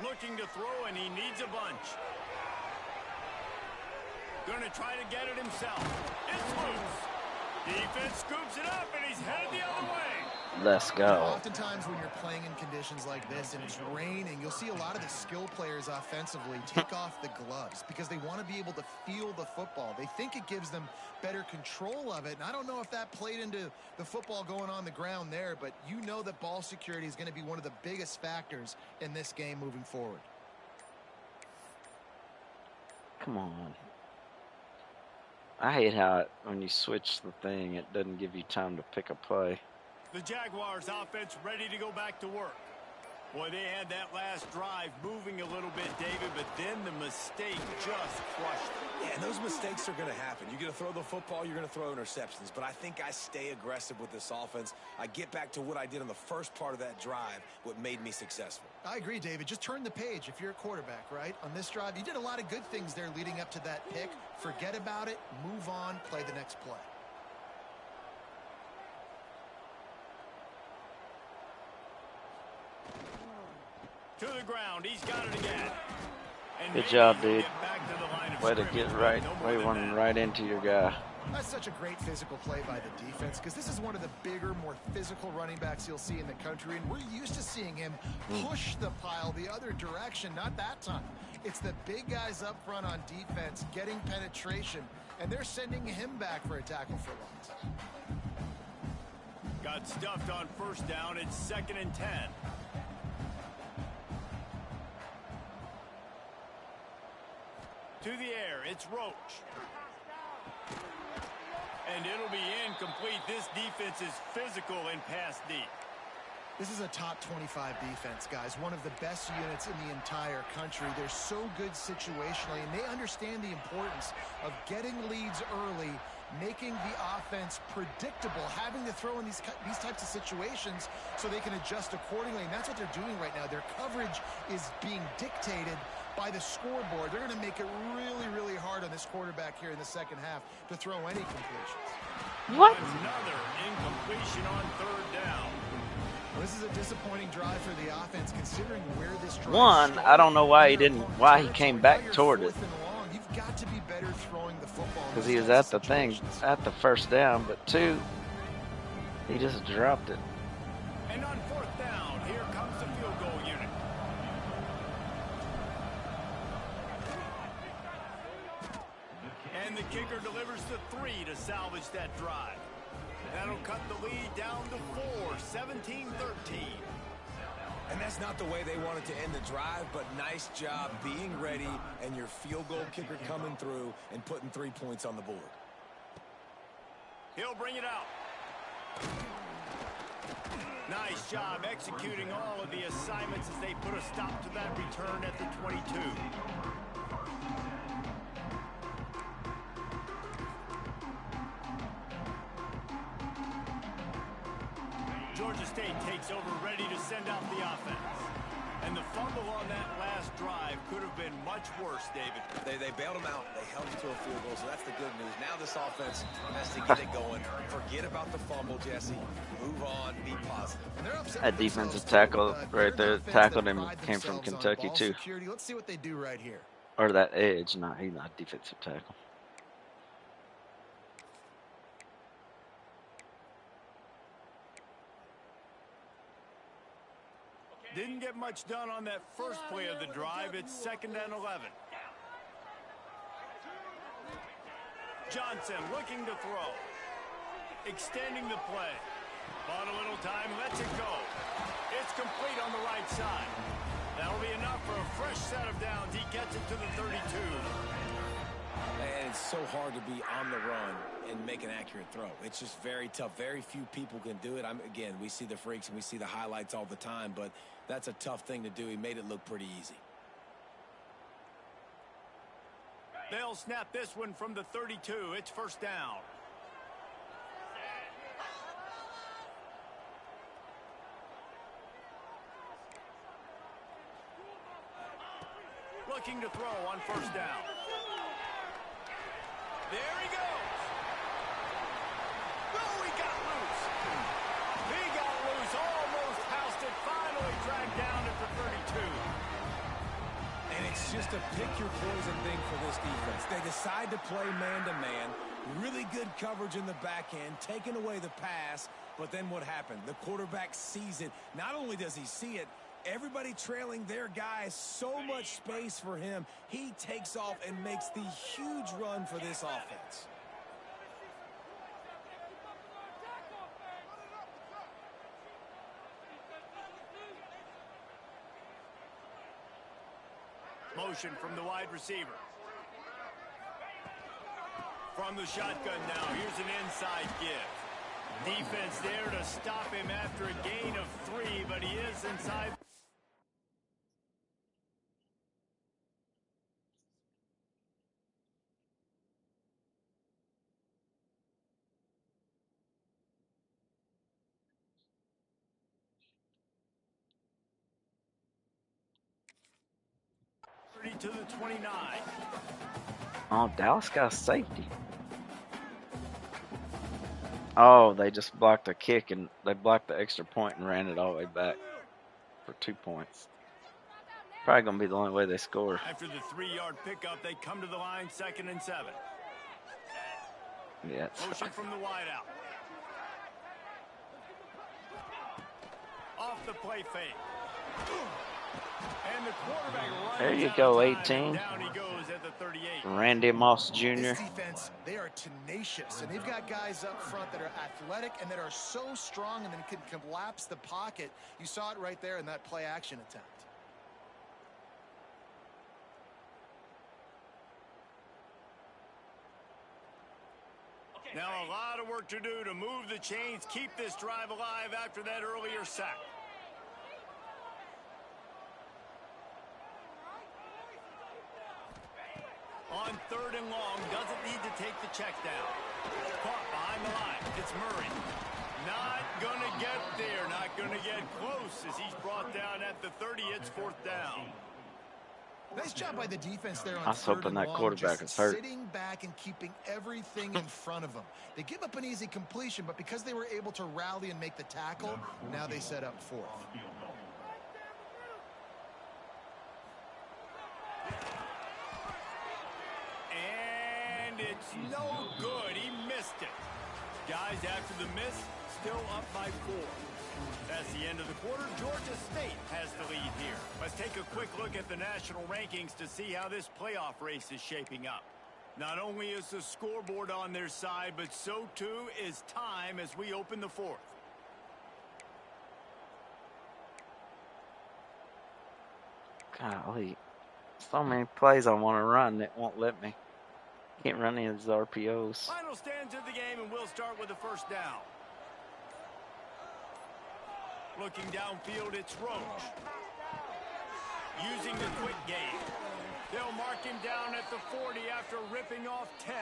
Looking to throw, and he needs a bunch. Going to try to get it himself. It's loose. Defense scoops it up, and he's headed the other way. Let's go. Oftentimes when you're playing in conditions like this and it's raining, you'll see a lot of the skill players offensively take off the gloves because they want to be able to feel the football. They think it gives them better control of it. And I don't know if that played into the football going on the ground there, but you know that ball security is going to be one of the biggest factors in this game moving forward. Come on. I hate how when you switch the thing, it doesn't give you time to pick a play. The Jaguars offense ready to go back to work. Boy, they had that last drive moving a little bit, David, but then the mistake just crushed them. Yeah, and those mistakes are going to happen. You're going to throw the football, you're going to throw interceptions. But I think I stay aggressive with this offense. I get back to what I did on the first part of that drive, what made me successful. I agree, David. Just turn the page if you're a quarterback, right? On this drive, you did a lot of good things there leading up to that pick. Forget about it, move on, play the next play. To the ground, he's got it again. And Good job, dude. get back to the line of Way to scrimmage. get right, No more way than one that. right into your guy. That's such a great physical play by the defense because this is one of the bigger, more physical running backs you'll see in the country, and we're used to seeing him push the pile the other direction. Not that time. It's the big guys up front on defense getting penetration, and they're sending him back for a tackle for loss. Got stuffed on first down. It's 2nd and 10. To the air, it's Roach. And it'll be incomplete. This defense is physical and pass deep. This is a top 25 defense, guys. One of the best units in the entire country. They're so good situationally, and they understand the importance of getting leads early, making the offense predictable, having to throw in these types of situations so they can adjust accordingly. And that's what they're doing right now. Their coverage is being dictated by the scoreboard. They're going to make it really, really hard on this quarterback here in the second half to throw any completions. What? Another incompletion on 3rd down. Well, this is a disappointing drive for the offense considering where this drive One, started. I don't know why he Your didn't, opponent's why he territory. came Now back you're toward it. 4th and long. You've got to be better throwing the football. Because he was at the thing, at the first down, but 2, he just dropped it. And on 4th down, here comes the field goal unit. And the kicker delivers the 3 to salvage that drive. That'll cut the lead down to 4, 17-13. And that's not the way they wanted to end the drive, but nice job being ready and your field goal kicker coming through and putting 3 points on the board. He'll bring it out. Nice job executing all of the assignments as they put a stop to that return at the 22. Georgia State takes over, ready to send out the offense. And the fumble on that last drive could have been much worse, David. They bailed him out. They held him to a field goal, so that's the good news. Now this offense has to get it going. Forget about the fumble, Jesse. Move on. Be positive. And they're upset That with defensive themselves, tackle too. right there, They're an offense tackled that him, pride came from themselves on Kentucky ball too. security. Let's see what they do right here. Or that edge, no, he's not defensive tackle. Didn't get much done on that first play of the drive. It's 2nd and 11. Johnson looking to throw. Extending the play. Bought a little time, lets it go. It's complete on the right side. That'll be enough for a fresh set of downs. He gets it to the 32. And it's so hard to be on the run and make an accurate throw. It's just very tough. Very few people can do it. Again, we see the freaks and we see the highlights all the time, but that's a tough thing to do. He made it look pretty easy. They'll snap this one from the 32. It's 1st down. Looking to throw on 1st down. There he goes. Oh, he got loose. He got loose, almost housed it, finally dragged down at the 32. And it's just a pick your poison thing for this defense. They decide to play man-to-man. Really good coverage in the back end, taking away the pass. But then what happened? The quarterback sees it. Not only does he see it, everybody trailing their guy, so much space for him. He takes off and makes the huge run for this offense. Motion from the wide receiver. From the shotgun now, here's an inside give. Defense there to stop him after a gain of 3, but he is inside. To the 29. Oh, Dallas got a safety. Oh, they just blocked a kick and they blocked the extra point and ran it all the way back for 2 points. Probably going to be the only way they score. After the 3-yard pickup, they come to the line 2nd and 7. Yeah. Motion from the wideout. Off the play fake. And the quarterback there you go, 18. Down he goes at the 38. Randy Moss Jr. This defense, they are tenacious, and they've got guys up front that are athletic and that are so strong and then can collapse the pocket. You saw it right there in that play action attempt. Now a lot of work to do to move the chains, keep this drive alive after that earlier sack. On 3rd and long, doesn't need to take the check down. Caught behind the line. It's Murray. Not going to get there. Not going to get close as he's brought down at the 30. It's 4th down. Nice job by the defense there on I was hoping that quarterback was hurt. Sitting back and keeping everything in front of them. They give up an easy completion, but because they were able to rally and make the tackle, now they set up 4th. And it's no good. He missed it. Guys, after the miss, still up by 4. That's the end of the quarter. Georgia State has the lead here. Let's take a quick look at the national rankings to see how this playoff race is shaping up. Not only is the scoreboard on their side, but so too is time as we open the 4th. Golly. So many plays I want to run that won't let me. Can't run any of these RPOs. Final stands of the game, and we'll start with the 1st down. Looking downfield, it's Roach. Using the quick game. They'll mark him down at the 40 after ripping off 10.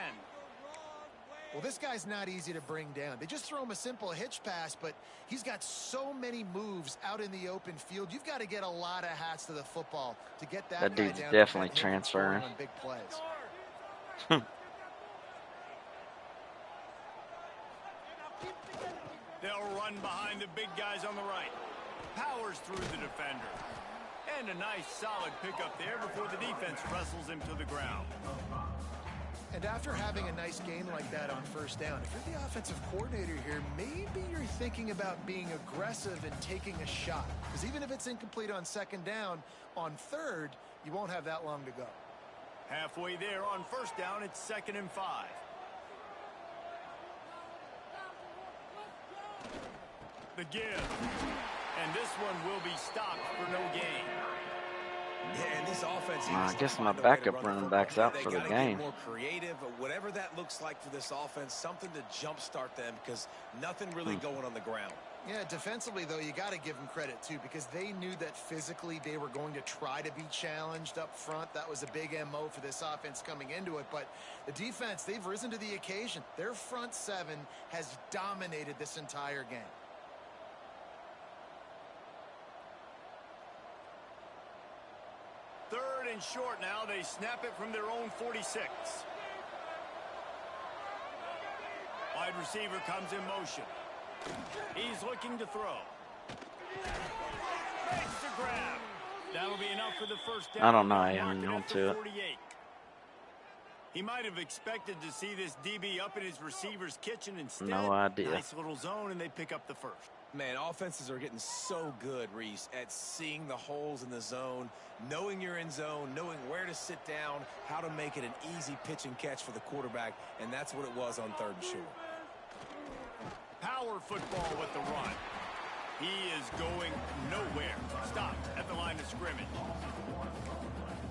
Well, this guy's not easy to bring down. They just throw him a simple hitch pass, but he's got so many moves out in the open field. You've got to get a lot of hats to the football to get that guy dude's down definitely to that transferring. on big plays. They'll run behind the big guys on the right. Powers through the defender. And a nice solid pickup there before the defense wrestles him to the ground. And after having a nice game like that on 1st down, if you're the offensive coordinator here, maybe you're thinking about being aggressive and taking a shot. Because even if it's incomplete on 2nd down, on 3rd, you won't have that long to go. Halfway there on 1st down, it's 2nd and 5. The give. And this one will be stopped for no gain. Yeah, and this offense, I guess my backup running back's out for the game. More creative, whatever that looks like for this offense, something to jumpstart them because nothing really going on the ground. Yeah, defensively, though, you got to give them credit, too, because they knew that physically they were going to try to be challenged up front. That was a big MO for this offense coming into it. But the defense, they've risen to the occasion. Their front 7 has dominated this entire game. Third and short now. They snap it from their own 46. Wide receiver comes in motion. He's looking to throw. Makes the grab. That'll be enough for the 1st down. I don't know. I haven't known to it. He might have expected to see this DB up in his receiver's kitchen instead. No idea. Nice little zone, and they pick up the 1st. Man, offenses are getting so good, Reese, at seeing the holes in the zone, knowing you're in zone, knowing where to sit down, how to make it an easy pitch and catch for the quarterback, and that's what it was on 3rd and short. Power football with the run. He is going nowhere. Stop at the line of scrimmage.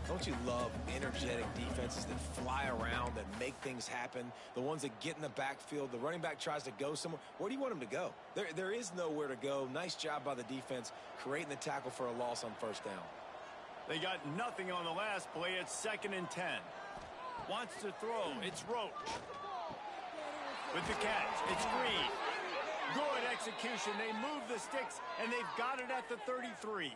Don't you love energetic defenses that fly around, that make things happen? The ones that get in the backfield, the running back tries to go somewhere. Where do you want him to go? There is nowhere to go. Nice job by the defense, creating the tackle for a loss on first down. They got nothing on the last play. It's 2nd and 10. Wants to throw. It's Roach. With the catch, it's Green. Good execution. They move the sticks, and they've got it at the 33.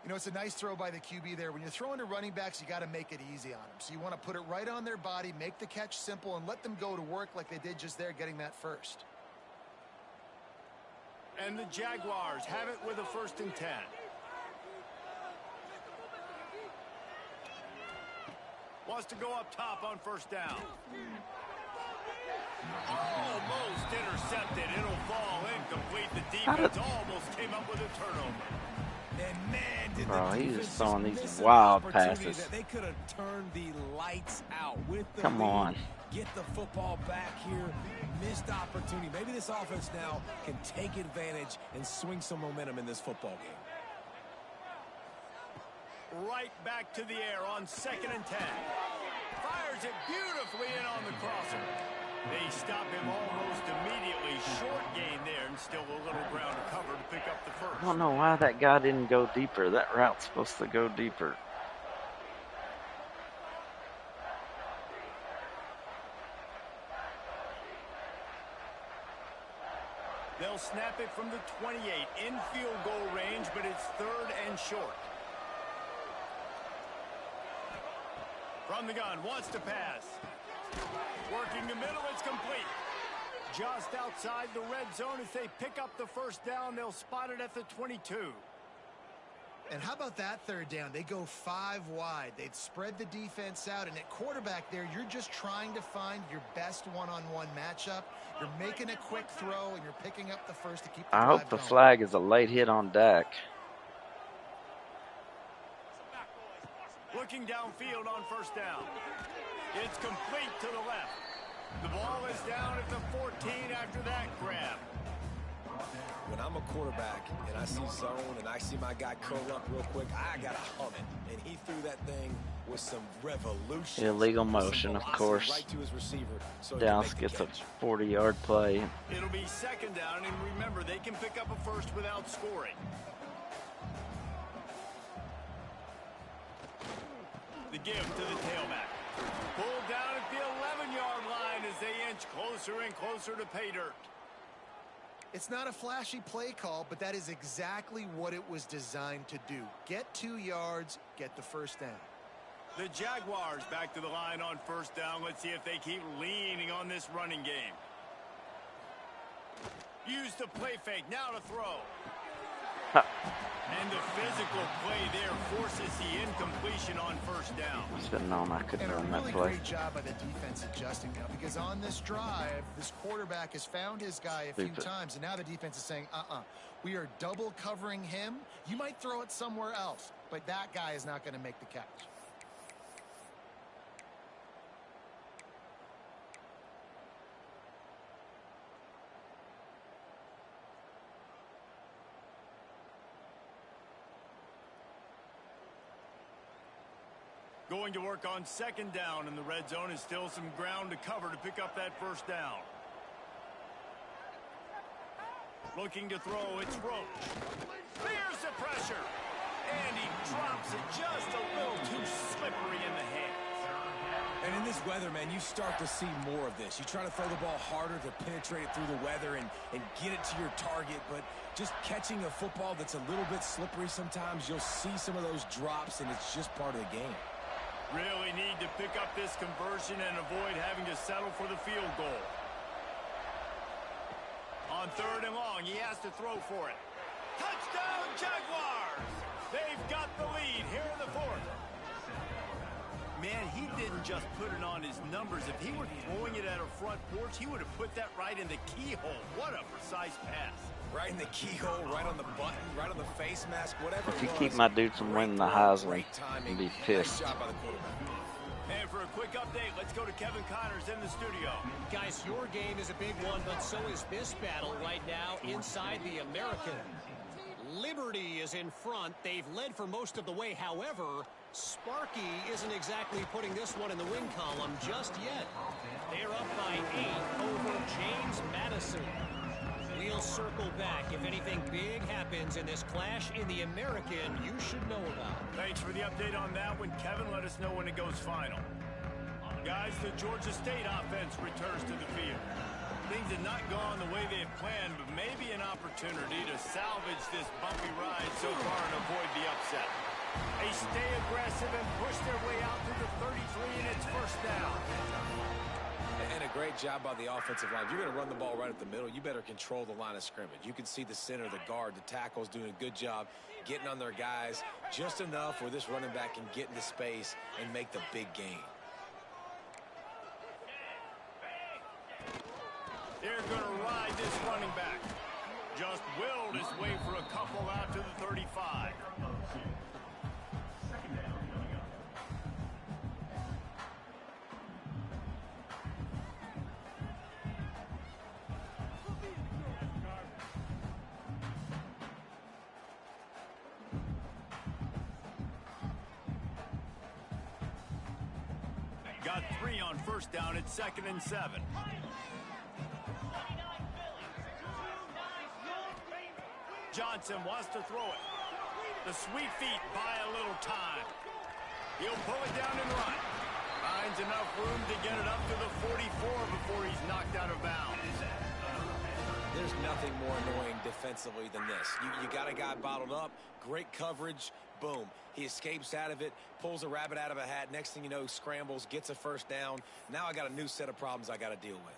You know, it's a nice throw by the QB there. When you're throwing to running backs, you got to make it easy on them. So you want to put it right on their body, make the catch simple, and let them go to work like they did just there, getting that first. And the Jaguars have it with a 1st and 10. Wants to go up top on first down. Almost intercepted. It'll fall incomplete. The defense almost came up with a turnover. And man, did Bro, the he's defense just throwing just these miss an wild opportunity passes. that they could have turned the lights out with the Come lead. on. Get the football back here. Missed opportunity. Maybe this offense now can take advantage and swing some momentum in this football game. Right back to the air on 2nd and 10. Fires it beautifully in on the crosser. They stop him almost immediately. Short gain there, and still a little ground to cover to pick up the first. I don't know why that guy didn't go deeper. That route's supposed to go deeper. They'll snap it from the 28 in field goal range, but it's 3rd and short. From the gun, wants to pass. Working the middle, it's complete. Just outside the red zone as they pick up the first down. They'll spot it at the 22. And how about that 3rd down? They go 5 wide. They'd spread the defense out, and at quarterback there, you're just trying to find your best one-on-one matchup. You're making a quick throw, and you're picking up the first to keep the I drive hope the going. flag is a late hit on Dak. Looking downfield on first down. It's complete to the left. The ball is down at the 14 after that grab. When I'm a quarterback and I see zone and I see my guy curl up real quick, I got to hum it. And he threw that thing with some revolution. Illegal motion, of course. Right to his receiver, so he can Dallas make the gets a catch. 40-yard play. It'll be 2nd down, and remember, they can pick up a first without scoring. The give to the tailback. Pulled down at the 11-yard line as they inch closer and closer to pay dirt. It's not a flashy play call, but that is exactly what it was designed to do. Get 2 yards, get the first down. The Jaguars back to the line on first down. Let's see if they keep leaning on this running game. Use the play fake. Now to throw. And the physical play there forces the incompletion on first down. Should have known I couldn't And a run that really play. great job by the defense adjusting now, because on this drive, this quarterback has found his guy a few Stupid. times, and now the defense is saying, we are double covering him. You might throw it somewhere else, but that guy is not going to make the catch. Going to work on 2nd down, and the red zone is still some ground to cover to pick up that first down. Looking to throw, it's Roach. There's the pressure. And he drops it just a little too slippery in the hands. And in this weather, man, you start to see more of this. You try to throw the ball harder to penetrate it through the weather and get it to your target, but just catching a football that's a little bit slippery sometimes, you'll see some of those drops, and it's just part of the game. Really need to pick up this conversion and avoid having to settle for the field goal. On 3rd and long, he has to throw for it. Touchdown, Jaguars! They've got the lead here in the 4th. Man, he didn't just put it on his numbers. If he were throwing it at a front porch, he would have put that right in the keyhole. What a precise pass. Right in the keyhole, right on the button, right on the face mask, whatever If you it was. keep my dude from winning the Great throw, Heisman, great timing. I'd be Nice pissed. job by the quarterback. And for a quick update, let's go to Kevin Connors in the studio. Guys, your game is a big one, but so is this battle right now inside the American. Liberty is in front. They've led for most of the way. However, Sparky isn't exactly putting this one in the win column just yet. They're up by 8 over James Madison. We'll circle back. If anything big happens in this clash in the American, you should know about. Thanks for the update on that one, Kevin. Let us know when it goes final. Guys, the Georgia State offense returns to the field. Things have not gone the way they had planned, but maybe an opportunity to salvage this bumpy ride so far and avoid the upset. They stay aggressive and push their way out to the 33, and it's first down. And a great job by the offensive line. If you're going to run the ball right at the middle, you better control the line of scrimmage. You can see the center, the guard, the tackles doing a good job getting on their guys just enough where this running back can get into space and make the big gain. They're going to ride this running back. Just willed his way for a couple out to the 35. Got 3 on first down at 2nd and 7. Johnson wants to throw it. The sweet feet buy a little time. He'll pull it down and run. Finds enough room to get it up to the 44 before he's knocked out of bounds. There's nothing more annoying defensively than this. You got a guy bottled up, great coverage, boom. He escapes out of it, pulls a rabbit out of a hat. Next thing you know, scrambles, gets a first down. Now I got a new set of problems I got to deal with.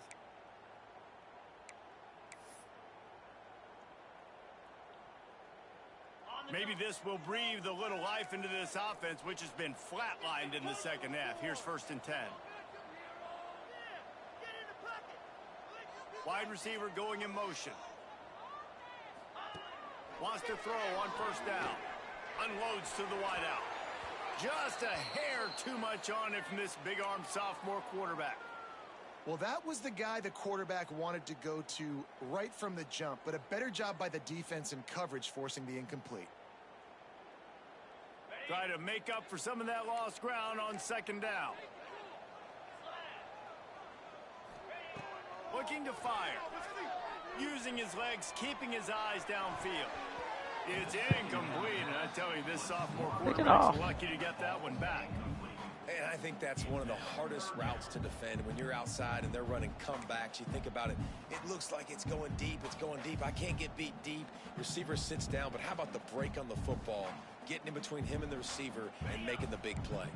Maybe this will breathe a little life into this offense, which has been flatlined in the second half. Here's 1st and 10. Wide receiver going in motion. Wants to throw on first down. Unloads to the wideout. Just a hair too much on it from this big-armed sophomore quarterback. Well, that was the guy the quarterback wanted to go to right from the jump, but a better job by the defense in coverage forcing the incomplete. Try to make up for some of that lost ground on 2nd down. Looking to fire. Using his legs, keeping his eyes downfield. It's incomplete, and I tell you, this sophomore quarterback's lucky to get that one back. And I think that's one of the hardest routes to defend. When you're outside and they're running comebacks, you think about it, it looks like it's going deep, I can't get beat deep. Receiver sits down, but how about the break on the football? Getting in between him and the receiver and making the big play.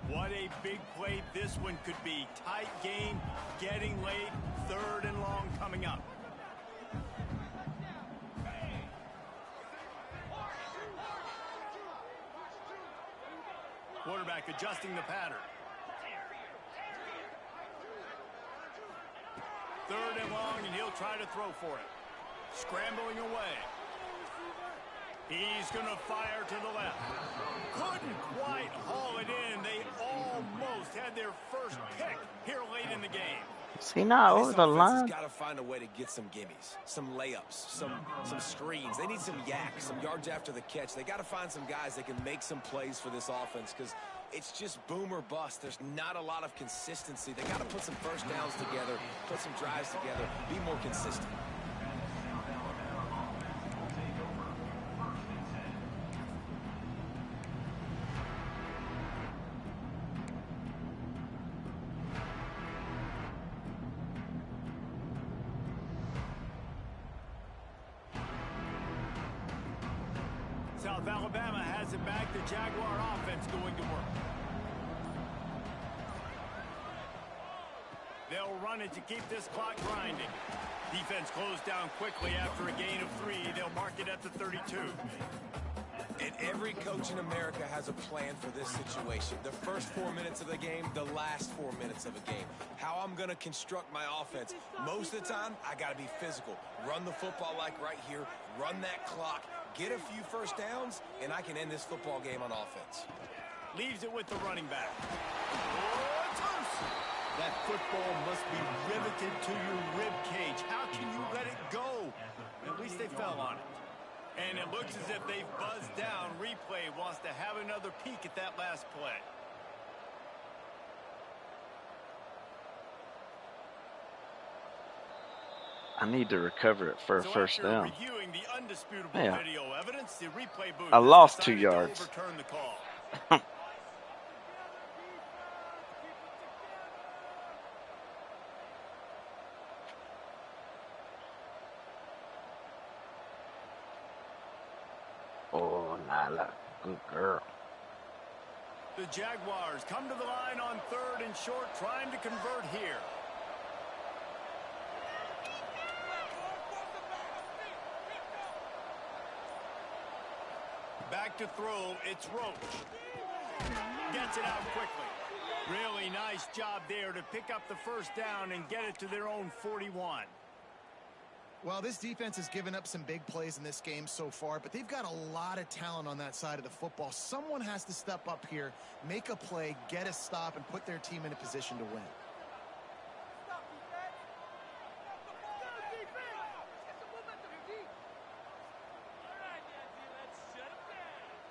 What a big play this one could be. Tight game, getting late, 3rd and long coming up. Quarterback adjusting the pattern. 3rd and long, and he'll try to throw for it. Scrambling away. He's going to fire to the left. Couldn't quite haul it in. They almost had their first pick here late in the game. Is he not over the line? Got to find a way to get some gimmies, some layups, some screens. They need some yak, some yards after the catch. They got to find some guys that can make some plays for this offense because it's just boom or bust. There's not a lot of consistency. They got to put some first downs together, put some drives together, be more consistent. South Alabama has it back. The Jaguar offense going to work. They'll run it to keep this clock grinding. Defense closed down quickly after a gain of 3. They'll mark it at the 32. And every coach in America has a plan for this situation. The first 4 minutes of the game, the last 4 minutes of a game. How I'm going to construct my offense. Most of the time, I got to be physical. Run the football like right here. Run that clock. Get a few first downs, and I can end this football game on offense. leaves it with the running back. Oh, it's loose. That football must be riveted to your rib cage. How can you let it go? At least they fell on it. And it looks as if they've buzzed down. Replay wants to have another peek at that last play. I need to recover it for a first down. Reviewing the undisputable Yeah. video evidence, the replay booth I lost 2 decided to yards. overturn the call. Oh, Nyla, good girl. The Jaguars come to the line on 3rd and short, trying to convert here. Back to throw, it's Roach. Gets it out quickly. Really nice job there to pick up the first down and get it to their own 41. Well, this defense has given up some big plays in this game so far, but they've got a lot of talent on that side of the football. Someone has to step up here, make a play, get a stop, and put their team in a position to win.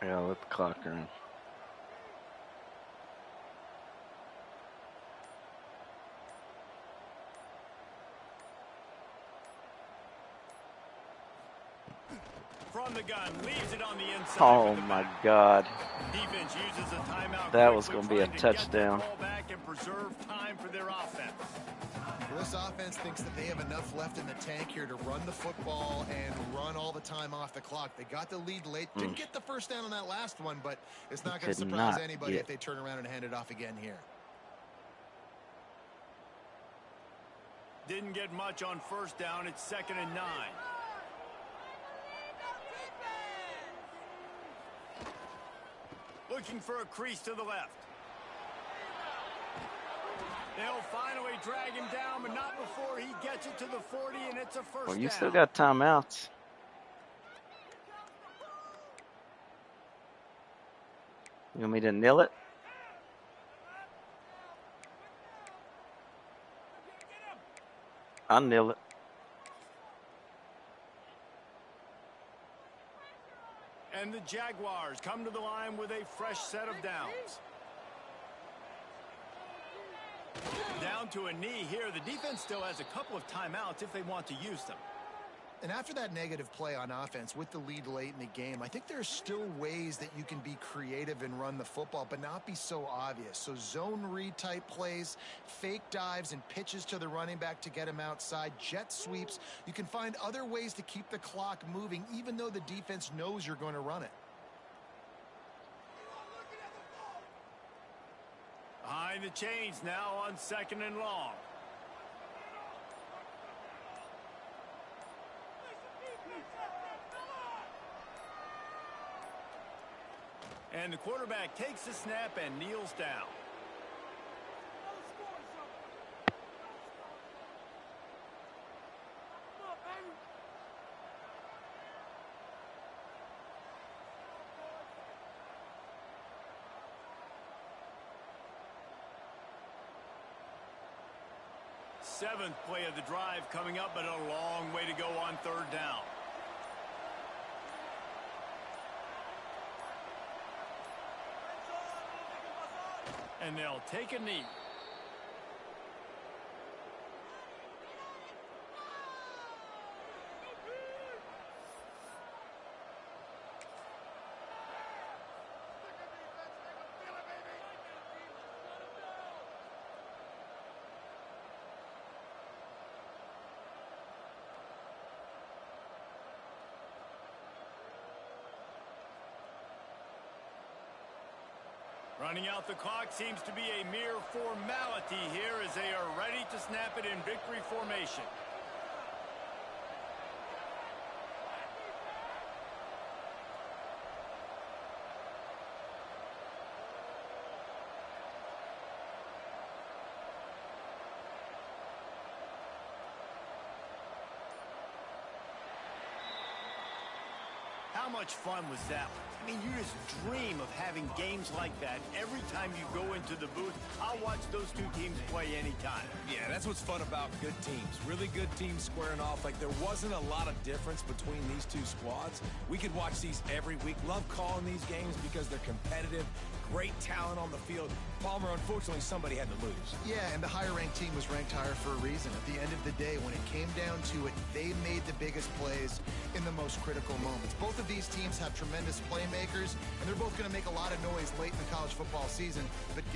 Yeah, let the clock run. From the gun, leaves it on the inside. Oh my God. Defense uses a timeout. That was going to be a touchdown. Ball back and preserve time for their offense. Well, this offense thinks that they have enough left in the tank here to run the football and run all the time off the clock. They got the lead late. Didn't get the first down on that last one, but it's not going to surprise anybody if they turn around and hand it off again here. Didn't get much on first down. It's 2nd and 9. Looking for a crease to the left. They'll finally drag him down, but not before he gets it to the 40, and it's a first Well, you down. still got timeouts. You want me to kneel it? I'll kneel it. And the Jaguars come to the line with a fresh set of downs. Down to a knee here. The defense still has a couple of timeouts if they want to use them. And after that negative play on offense with the lead late in the game, I think there's still ways that you can be creative and run the football, but not be so obvious. So zone read type plays, fake dives and pitches to the running back to get him outside, jet sweeps. You can find other ways to keep the clock moving, even though the defense knows you're going to run it. Behind the chains now on 2nd and long. And the quarterback takes the snap and kneels down. Seventh play of the drive coming up, but a long way to go on 3rd down. And they'll take a knee. Running out the clock seems to be a mere formality here as they are ready to snap it in victory formation. How much fun was that? I mean, you just dream of having games like that every time you go into the booth. I'll watch those two teams play anytime. Yeah, that's what's fun about good teams. Really good teams squaring off. Like, there wasn't a lot of difference between these two squads. We could watch these every week. Love calling these games because they're competitive. Great talent on the field. Palmer, unfortunately, somebody had to lose. Yeah, and the higher-ranked team was ranked higher for a reason. At the end of the day, when it came down to it, they made the biggest plays in the most critical moments. Both of these teams have tremendous playmakers, and they're both going to make a lot of noise late in the college football season, but given